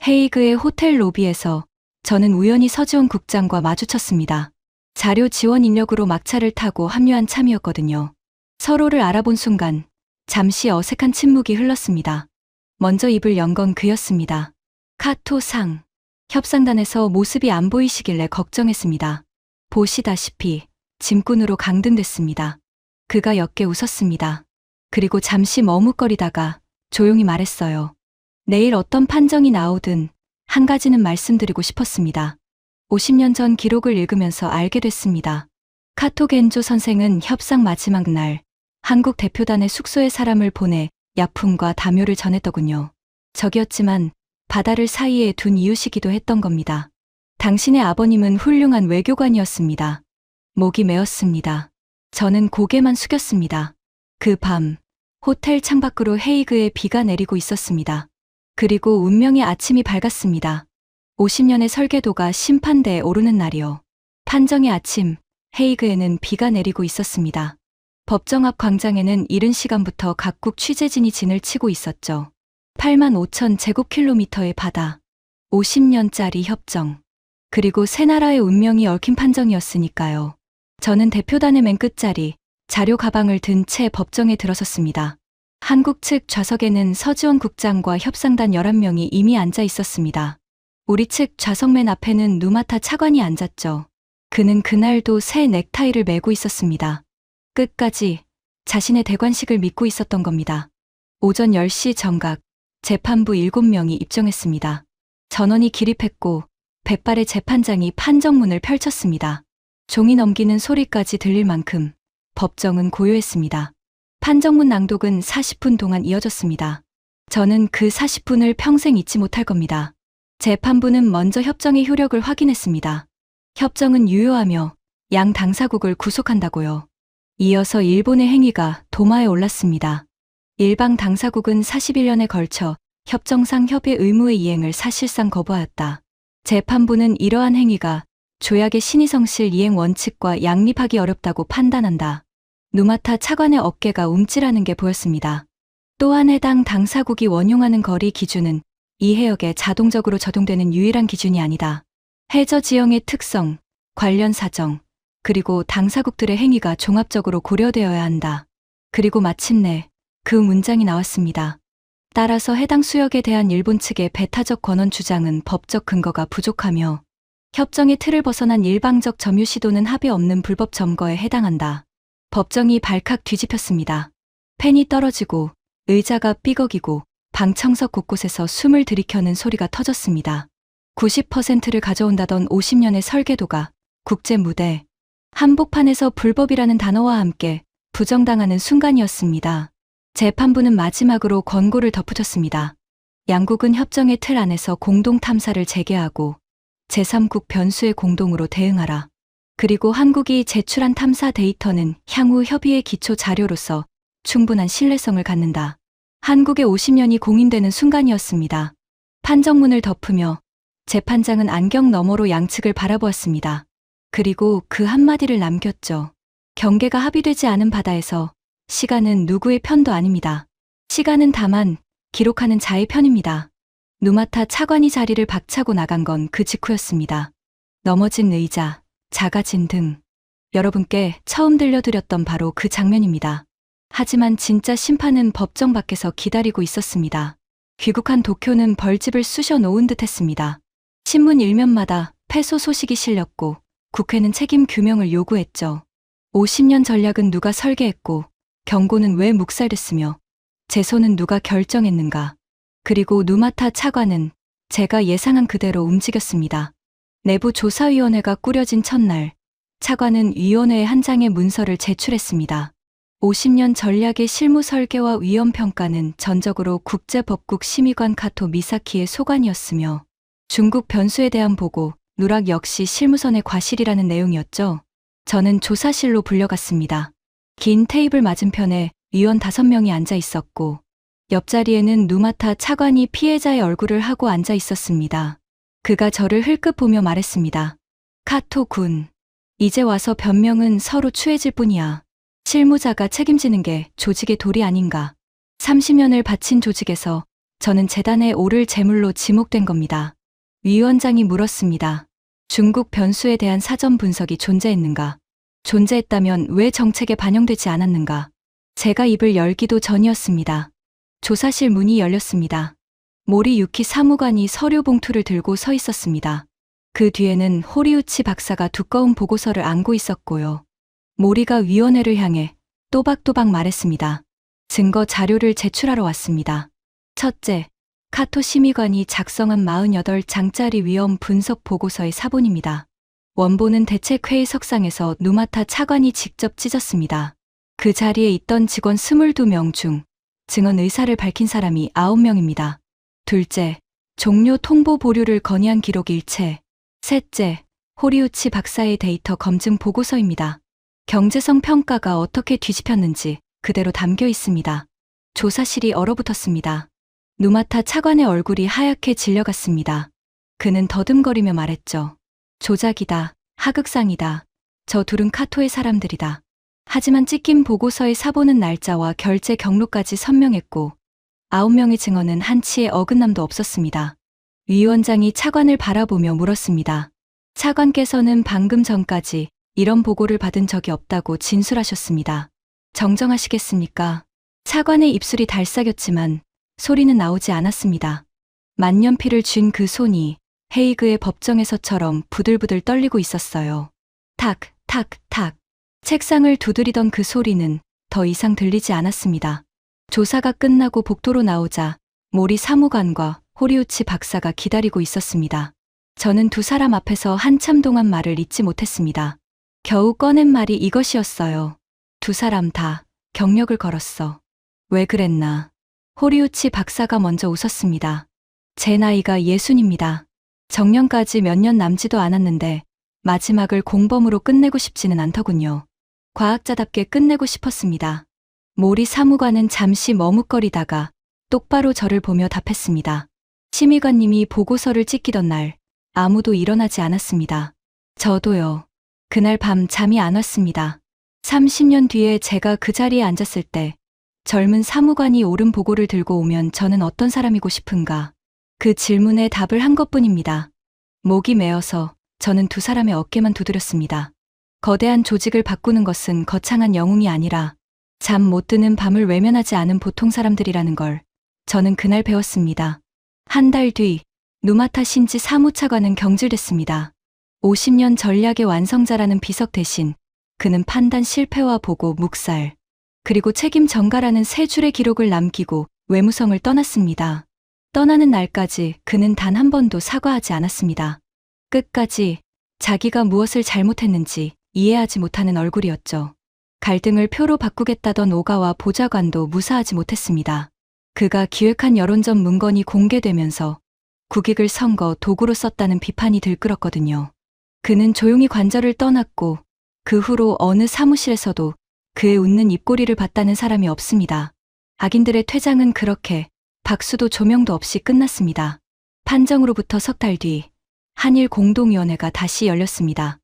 헤이그의 호텔 로비에서 저는 우연히 서지원 국장과 마주쳤습니다. 자료 지원 인력으로 막차를 타고 합류한 참이었거든요. 서로를 알아본 순간 잠시 어색한 침묵이 흘렀습니다. 먼저 입을 연 건 그였습니다. 카토상. 협상단에서 모습이 안 보이시길래 걱정했습니다. 보시다시피 짐꾼으로 강등됐습니다. 그가 옅게 웃었습니다. 그리고 잠시 머뭇거리다가 조용히 말했어요. 내일 어떤 판정이 나오든 한 가지는 말씀드리고 싶었습니다. 50년 전 기록을 읽으면서 알게 됐습니다. 카토 겐조 선생은 협상 마지막 날 한국 대표단의 숙소에 사람을 보내 약품과 담요를 전했더군요. 적이었지만 바다를 사이에 둔 이웃이기도 했던 겁니다. 당신의 아버님은 훌륭한 외교관이었습니다. 목이 메었습니다. 저는 고개만 숙였습니다. 그 밤 호텔 창밖으로 헤이그의 비가 내리고 있었습니다. 그리고 운명의 아침이 밝았습니다. 50년의 설계도가 심판대에 오르는 날이요. 판정의 아침, 헤이그에는 비가 내리고 있었습니다. 법정 앞 광장에는 이른 시간부터 각국 취재진이 진을 치고 있었죠. 8만 5천 제곱킬로미터의 바다, 50년짜리 협정, 그리고 세 나라의 운명이 얽힌 판정이었으니까요. 저는 대표단의 맨 끝자리, 자료 가방을 든 채 법정에 들어섰습니다. 한국 측 좌석에는 서지원 국장과 협상단 11명이 이미 앉아 있었습니다. 우리 측 좌석 맨 앞에는 누마타 차관이 앉았죠. 그는 그날도 새 넥타이를 메고 있었습니다. 끝까지 자신의 대관식을 믿고 있었던 겁니다. 오전 10시 정각, 재판부 7명이 입정했습니다. 전원이 기립했고 백발의 재판장이 판정문을 펼쳤습니다. 종이 넘기는 소리까지 들릴 만큼 법정은 고요했습니다. 판정문 낭독은 40분 동안 이어졌습니다. 저는 그 40분을 평생 잊지 못할 겁니다. 재판부는 먼저 협정의 효력을 확인했습니다. 협정은 유효하며 양 당사국을 구속한다고요. 이어서 일본의 행위가 도마에 올랐습니다. 일방 당사국은 41년에 걸쳐 협정상 협의 의무의 이행을 사실상 거부하였다. 재판부는 이러한 행위가 조약의 신의성실 이행 원칙과 양립하기 어렵다고 판단한다. 누마타 차관의 어깨가 움찔하는 게 보였습니다. 또한 해당 당사국이 원용하는 거리 기준은 이 해역에 자동적으로 적용되는 유일한 기준이 아니다. 해저 지형의 특성, 관련 사정, 그리고 당사국들의 행위가 종합적으로 고려되어야 한다. 그리고 마침내 그 문장이 나왔습니다. 따라서 해당 수역에 대한 일본 측의 배타적 권원 주장은 법적 근거가 부족하며 협정의 틀을 벗어난 일방적 점유 시도는 합의 없는 불법 점거에 해당한다. 법정이 발칵 뒤집혔습니다. 펜이 떨어지고 의자가 삐걱이고 방 청석 곳곳에서 숨을 들이켜는 소리가 터졌습니다. 90%를 가져온다던 50년의 설계도가 국제 무대 한복판에서 불법이라는 단어와 함께 부정당하는 순간이었습니다. 재판부는 마지막으로 권고를 덧붙였습니다. 양국은 협정의 틀 안에서 공동 탐사를 재개하고 제3국 변수에 공동으로 대응하라. 그리고 한국이 제출한 탐사 데이터는 향후 협의의 기초 자료로서 충분한 신뢰성을 갖는다. 한국의 50년이 공인되는 순간이었습니다. 판정문을 덮으며 재판장은 안경 너머로 양측을 바라보았습니다. 그리고 그 한마디를 남겼죠. 경계가 합의되지 않은 바다에서 시간은 누구의 편도 아닙니다. 시간은 다만 기록하는 자의 편입니다. 누마타 차관이 자리를 박차고 나간 건 그 직후였습니다. 넘어진 의자, 작아진 등. 여러분께 처음 들려드렸던 바로 그 장면입니다. 하지만 진짜 심판은 법정 밖에서 기다리고 있었습니다. 귀국한 도쿄는 벌집을 쑤셔 놓은 듯 했습니다. 신문 일면마다 패소 소식이 실렸고 국회는 책임 규명을 요구했죠. 50년 전략은 누가 설계했고 경고는 왜 묵살됐으며 재소는 누가 결정했는가. 그리고 누마타 차관은 제가 예상한 그대로 움직였습니다. 내부 조사위원회가 꾸려진 첫날 차관은 위원회에 한 장의 문서를 제출했습니다. 50년 전략의 실무 설계와 위험 평가는 전적으로 국제법국 심의관 카토 미사키의 소관이었으며 중국 변수에 대한 보고, 누락 역시 실무선의 과실이라는 내용이었죠. 저는 조사실로 불려갔습니다. 긴 테이블 맞은편에 위원 5명이 앉아 있었고 옆자리에는 누마타 차관이 피해자의 얼굴을 하고 앉아 있었습니다. 그가 저를 흘끗 보며 말했습니다. 카토 군, 이제 와서 변명은 서로 추해질 뿐이야. 실무자가 책임지는 게 조직의 도리 아닌가. 30년을 바친 조직에서 저는 재단에 오를 제물로 지목된 겁니다. 위원장이 물었습니다. 중국 변수에 대한 사전 분석이 존재했는가? 존재했다면 왜 정책에 반영되지 않았는가? 제가 입을 열기도 전이었습니다. 조사실 문이 열렸습니다. 모리 유키 사무관이 서류 봉투를 들고 서 있었습니다. 그 뒤에는 호리우치 박사가 두꺼운 보고서를 안고 있었고요. 모리가 위원회를 향해 또박또박 말했습니다. 증거 자료를 제출하러 왔습니다. 첫째, 카토 심의관이 작성한 48장짜리 위험 분석 보고서의 사본입니다. 원본은 대책회의 석상에서 누마타 차관이 직접 찢었습니다. 그 자리에 있던 직원 22명 중 증언 의사를 밝힌 사람이 9명입니다. 둘째, 종료 통보 보류를 건의한 기록 일체. 셋째, 호리우치 박사의 데이터 검증 보고서입니다. 경제성 평가가 어떻게 뒤집혔는지 그대로 담겨 있습니다. 조사실이 얼어붙었습니다. 누마타 차관의 얼굴이 하얗게 질려갔습니다. 그는 더듬거리며 말했죠. 조작이다. 하극상이다. 저 둘은 카토의 사람들이다. 하지만 찢긴 보고서의 사보는 날짜와 결제 경로까지 선명했고 9명의 증언은 한치의 어긋남도 없었습니다. 위원장이 차관을 바라보며 물었습니다. 차관께서는 방금 전까지 이런 보고를 받은 적이 없다고 진술하셨습니다. 정정하시겠습니까? 차관의 입술이 달싹였지만 소리는 나오지 않았습니다. 만년필을 쥔 그 손이 헤이그의 법정에서처럼 부들부들 떨리고 있었어요. 탁, 탁, 탁. 책상을 두드리던 그 소리는 더 이상 들리지 않았습니다. 조사가 끝나고 복도로 나오자 모리 사무관과 호리우치 박사가 기다리고 있었습니다. 저는 두 사람 앞에서 한참 동안 말을 잇지 못했습니다. 겨우 꺼낸 말이 이것이었어요. 두 사람 다 경력을 걸었어. 왜 그랬나? 호리우치 박사가 먼저 웃었습니다. 제 나이가 60입니다. 정년까지 몇 년 남지도 않았는데 마지막을 공범으로 끝내고 싶지는 않더군요. 과학자답게 끝내고 싶었습니다. 모리 사무관은 잠시 머뭇거리다가 똑바로 저를 보며 답했습니다. 심의관님이 보고서를 찍히던 날 아무도 일어나지 않았습니다. 저도요. 그날 밤 잠이 안 왔습니다. 30년 뒤에 제가 그 자리에 앉았을 때 젊은 사무관이 옳은 보고를 들고 오면 저는 어떤 사람이고 싶은가? 그 질문에 답을 한 것뿐입니다. 목이 메어서 저는 두 사람의 어깨만 두드렸습니다. 거대한 조직을 바꾸는 것은 거창한 영웅이 아니라 잠 못 드는 밤을 외면하지 않은 보통 사람들이라는 걸 저는 그날 배웠습니다. 한 달 뒤 누마타 신지 사무차관은 경질됐습니다. 50년 전략의 완성자라는 비석 대신 그는 판단 실패와 보고 묵살, 그리고 책임 전가라는 세 줄의 기록을 남기고 외무성을 떠났습니다. 떠나는 날까지 그는 단 한 번도 사과하지 않았습니다. 끝까지 자기가 무엇을 잘못했는지 이해하지 못하는 얼굴이었죠. 갈등을 표로 바꾸겠다던 오가와 보좌관도 무사하지 못했습니다. 그가 기획한 여론전 문건이 공개되면서 국익을 선거 도구로 썼다는 비판이 들끓었거든요. 그는 조용히 관저를 떠났고 그 후로 어느 사무실에서도 그의 웃는 입꼬리를 봤다는 사람이 없습니다. 악인들의 퇴장은 그렇게 박수도 조명도 없이 끝났습니다. 판정으로부터 석 달 뒤 한일 공동위원회가 다시 열렸습니다.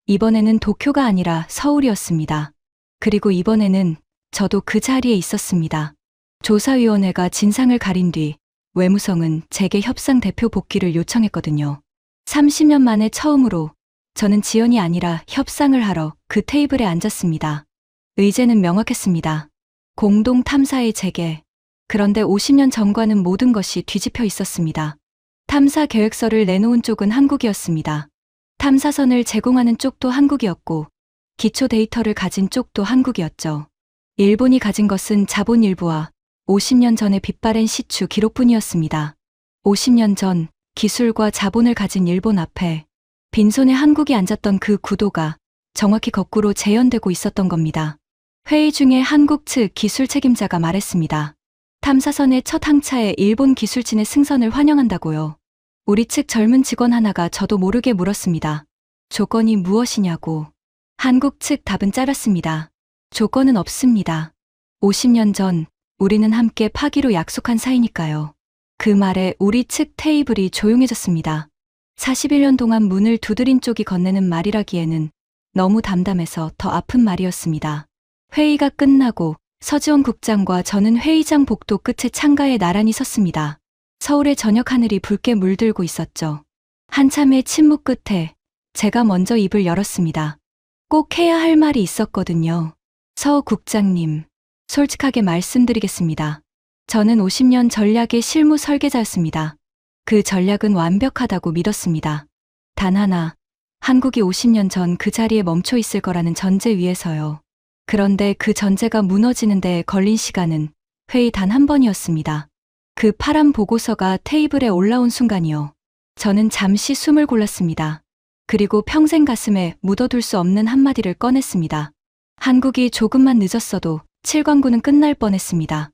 이번에는 도쿄가 아니라 서울이었습니다. 그리고 이번에는 저도 그 자리에 있었습니다. 조사위원회가 진상을 가린 뒤 외무성은 제게 협상 대표 복귀를 요청했거든요. 30년 만에 처음으로 저는 지연이 아니라 협상을 하러 그 테이블에 앉았습니다. 의제는 명확했습니다. 공동 탐사의 재개. 그런데 50년 전과는 모든 것이 뒤집혀 있었습니다. 탐사 계획서를 내놓은 쪽은 한국이었습니다. 탐사선을 제공하는 쪽도 한국이었고 기초 데이터를 가진 쪽도 한국이었죠. 일본이 가진 것은 자본 일부와 50년 전에 빗바랜 시추 기록뿐이었습니다. 50년 전 기술과 자본을 가진 일본 앞에 빈손에 한국이 앉았던 그 구도가 정확히 거꾸로 재현되고 있었던 겁니다. 회의 중에 한국 측 기술 책임자가 말했습니다. 탐사선의 첫 항차에 일본 기술진의 승선을 환영한다고요. 우리 측 젊은 직원 하나가 저도 모르게 물었습니다. 조건이 무엇이냐고. 한국 측 답은 짧았습니다. 조건은 없습니다. 50년 전 우리는 함께 파기로 약속한 사이니까요. 그 말에 우리 측 테이블이 조용해졌습니다. 41년 동안 문을 두드린 쪽이 건네는 말이라기에는 너무 담담해서 더 아픈 말이었습니다. 회의가 끝나고 서지원 국장과 저는 회의장 복도 끝에 창가에 나란히 섰습니다. 서울의 저녁 하늘이 붉게 물들고 있었죠. 한참의 침묵 끝에 제가 먼저 입을 열었습니다. 꼭 해야 할 말이 있었거든요. 서 국장님, 솔직하게 말씀드리겠습니다. 저는 50년 전략의 실무 설계자였습니다. 그 전략은 완벽하다고 믿었습니다. 단 하나, 한국이 50년 전 그 자리에 멈춰 있을 거라는 전제 위에서요. 그런데 그 전제가 무너지는 데 걸린 시간은 회의 단 한 번이었습니다. 그 파란 보고서가 테이블에 올라온 순간이요. 저는 잠시 숨을 골랐습니다. 그리고 평생 가슴에 묻어둘 수 없는 한마디를 꺼냈습니다. 한국이 조금만 늦었어도 7광구는 끝날 뻔했습니다.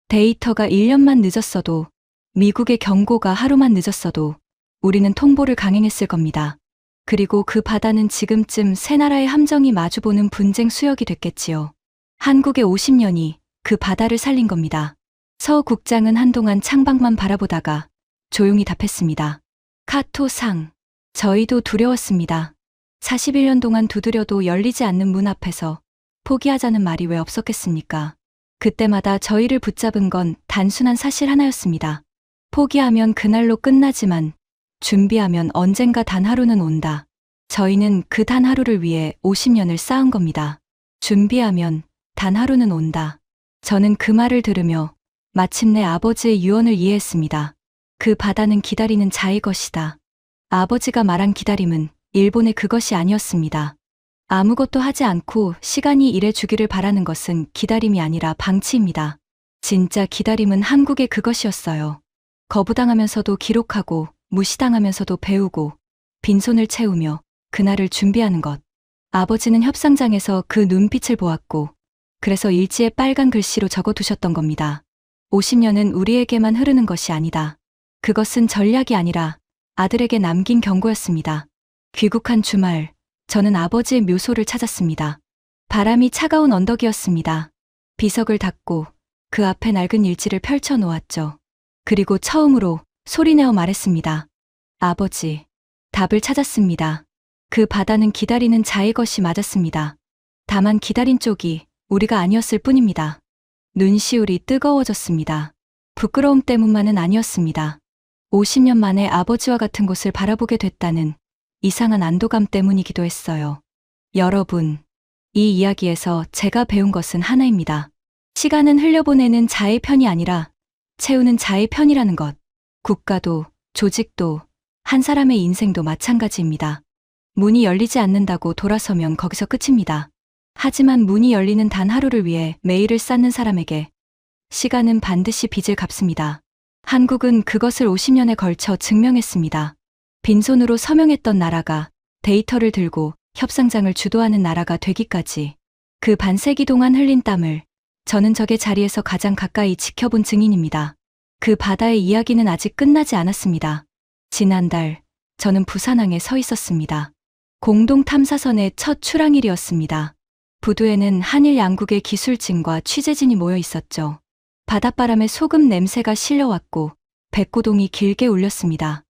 데이터가 1년만 늦었어도, 미국의 경고가 하루만 늦었어도 우리는 통보를 강행했을 겁니다. 그리고 그 바다는 지금쯤 세 나라의 함정이 마주보는 분쟁 수역이 됐겠지요. 한국의 50년이 그 바다를 살린 겁니다. 서 국장은 한동안 창밖만 바라보다가 조용히 답했습니다. 카토상. 저희도 두려웠습니다. 41년 동안 두드려도 열리지 않는 문 앞에서 포기하자는 말이 왜 없었겠습니까? 그때마다 저희를 붙잡은 건 단순한 사실 하나였습니다. 포기하면 그날로 끝나지만 준비하면 언젠가 단 하루는 온다. 저희는 그 단 하루를 위해 50년을 쌓은 겁니다. 준비하면 단 하루는 온다. 저는 그 말을 들으며 마침내 아버지의 유언을 이해했습니다. 그 바다는 기다리는 자의 것이다. 아버지가 말한 기다림은 일본의 그것이 아니었습니다. 아무것도 하지 않고 시간이 일해주기를 바라는 것은 기다림이 아니라 방치입니다. 진짜 기다림은 한국의 그것이었어요. 거부당하면서도 기록하고 무시당하면서도 배우고 빈손을 채우며 그날을 준비하는 것. 아버지는 협상장에서 그 눈빛을 보았고 그래서 일지에 빨간 글씨로 적어두셨던 겁니다. 50년은 우리에게만 흐르는 것이 아니다. 그것은 전략이 아니라 아들에게 남긴 경고였습니다. 귀국한 주말, 저는 아버지의 묘소를 찾았습니다. 바람이 차가운 언덕이었습니다. 비석을 닫고 그 앞에 낡은 일지를 펼쳐 놓았죠. 그리고 처음으로 소리내어 말했습니다. 아버지, 답을 찾았습니다. 그 바다는 기다리는 자의 것이 맞았습니다. 다만 기다린 쪽이 우리가 아니었을 뿐입니다. 눈시울이 뜨거워졌습니다. 부끄러움 때문만은 아니었습니다. 50년 만에 아버지와 같은 곳을 바라보게 됐다는 이상한 안도감 때문이기도 했어요. 여러분, 이 이야기에서 제가 배운 것은 하나입니다. 시간은 흘려보내는 자의 편이 아니라 채우는 자의 편이라는 것. 국가도, 조직도, 한 사람의 인생도 마찬가지입니다. 문이 열리지 않는다고 돌아서면 거기서 끝입니다. 하지만 문이 열리는 단 하루를 위해 매일을 쌓는 사람에게 시간은 반드시 빚을 갚습니다. 한국은 그것을 50년에 걸쳐 증명했습니다. 빈손으로 서명했던 나라가 데이터를 들고 협상장을 주도하는 나라가 되기까지 그 반세기 동안 흘린 땀을 저는 적의 자리에서 가장 가까이 지켜본 증인입니다. 그 바다의 이야기는 아직 끝나지 않았습니다. 지난달 저는 부산항에 서 있었습니다. 공동 탐사선의 첫 출항일이었습니다. 부두에는 한일 양국의 기술진과 취재진이 모여 있었죠. 바닷바람에 소금 냄새가 실려왔고 백고동이 길게 울렸습니다.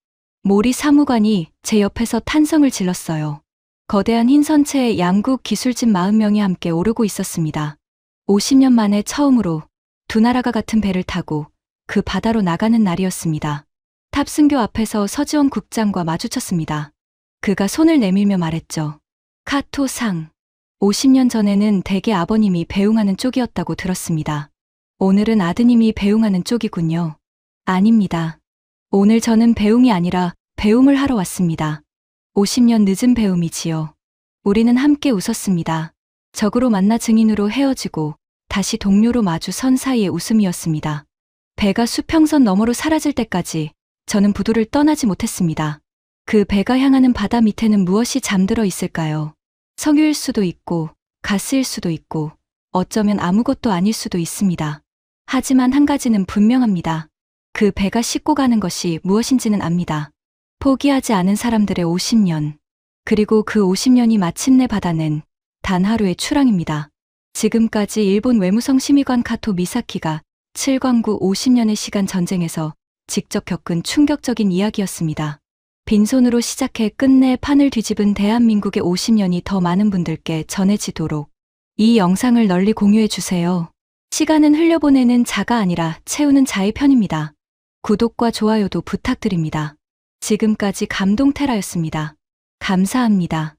모리 사무관이 제 옆에서 탄성을 질렀어요. 거대한 흰 선체에 양국 기술진 40명이 함께 오르고 있었습니다. 50년 만에 처음으로 두 나라가 같은 배를 타고 그 바다로 나가는 날이었습니다. 탑승교 앞에서 서지원 국장과 마주쳤습니다. 그가 손을 내밀며 말했죠. 카토상. 50년 전에는 대개 아버님이 배웅하는 쪽이었다고 들었습니다. 오늘은 아드님이 배웅하는 쪽이군요. 아닙니다. 오늘 저는 배웅이 아니라 배움을 하러 왔습니다. 50년 늦은 배움이지요. 우리는 함께 웃었습니다. 적으로 만나 증인으로 헤어지고 다시 동료로 마주 선 사이의 웃음이었습니다. 배가 수평선 너머로 사라질 때까지 저는 부두를 떠나지 못했습니다. 그 배가 향하는 바다 밑에는 무엇이 잠들어 있을까요? 석유일 수도 있고 가스일 수도 있고 어쩌면 아무것도 아닐 수도 있습니다. 하지만 한 가지는 분명합니다. 그 배가 싣고 가는 것이 무엇인지는 압니다. 포기하지 않은 사람들의 50년. 그리고 그 50년이 마침내 받아낸 단 하루의 출항입니다. 지금까지 일본 외무성 심의관 카토 미사키가 7광구 50년의 시간 전쟁에서 직접 겪은 충격적인 이야기였습니다. 빈손으로 시작해 끝내 판을 뒤집은 대한민국의 50년이 더 많은 분들께 전해지도록 이 영상을 널리 공유해 주세요. 시간은 흘려보내는 자가 아니라 채우는 자의 편입니다. 구독과 좋아요도 부탁드립니다. 지금까지 감동테라였습니다. 감사합니다.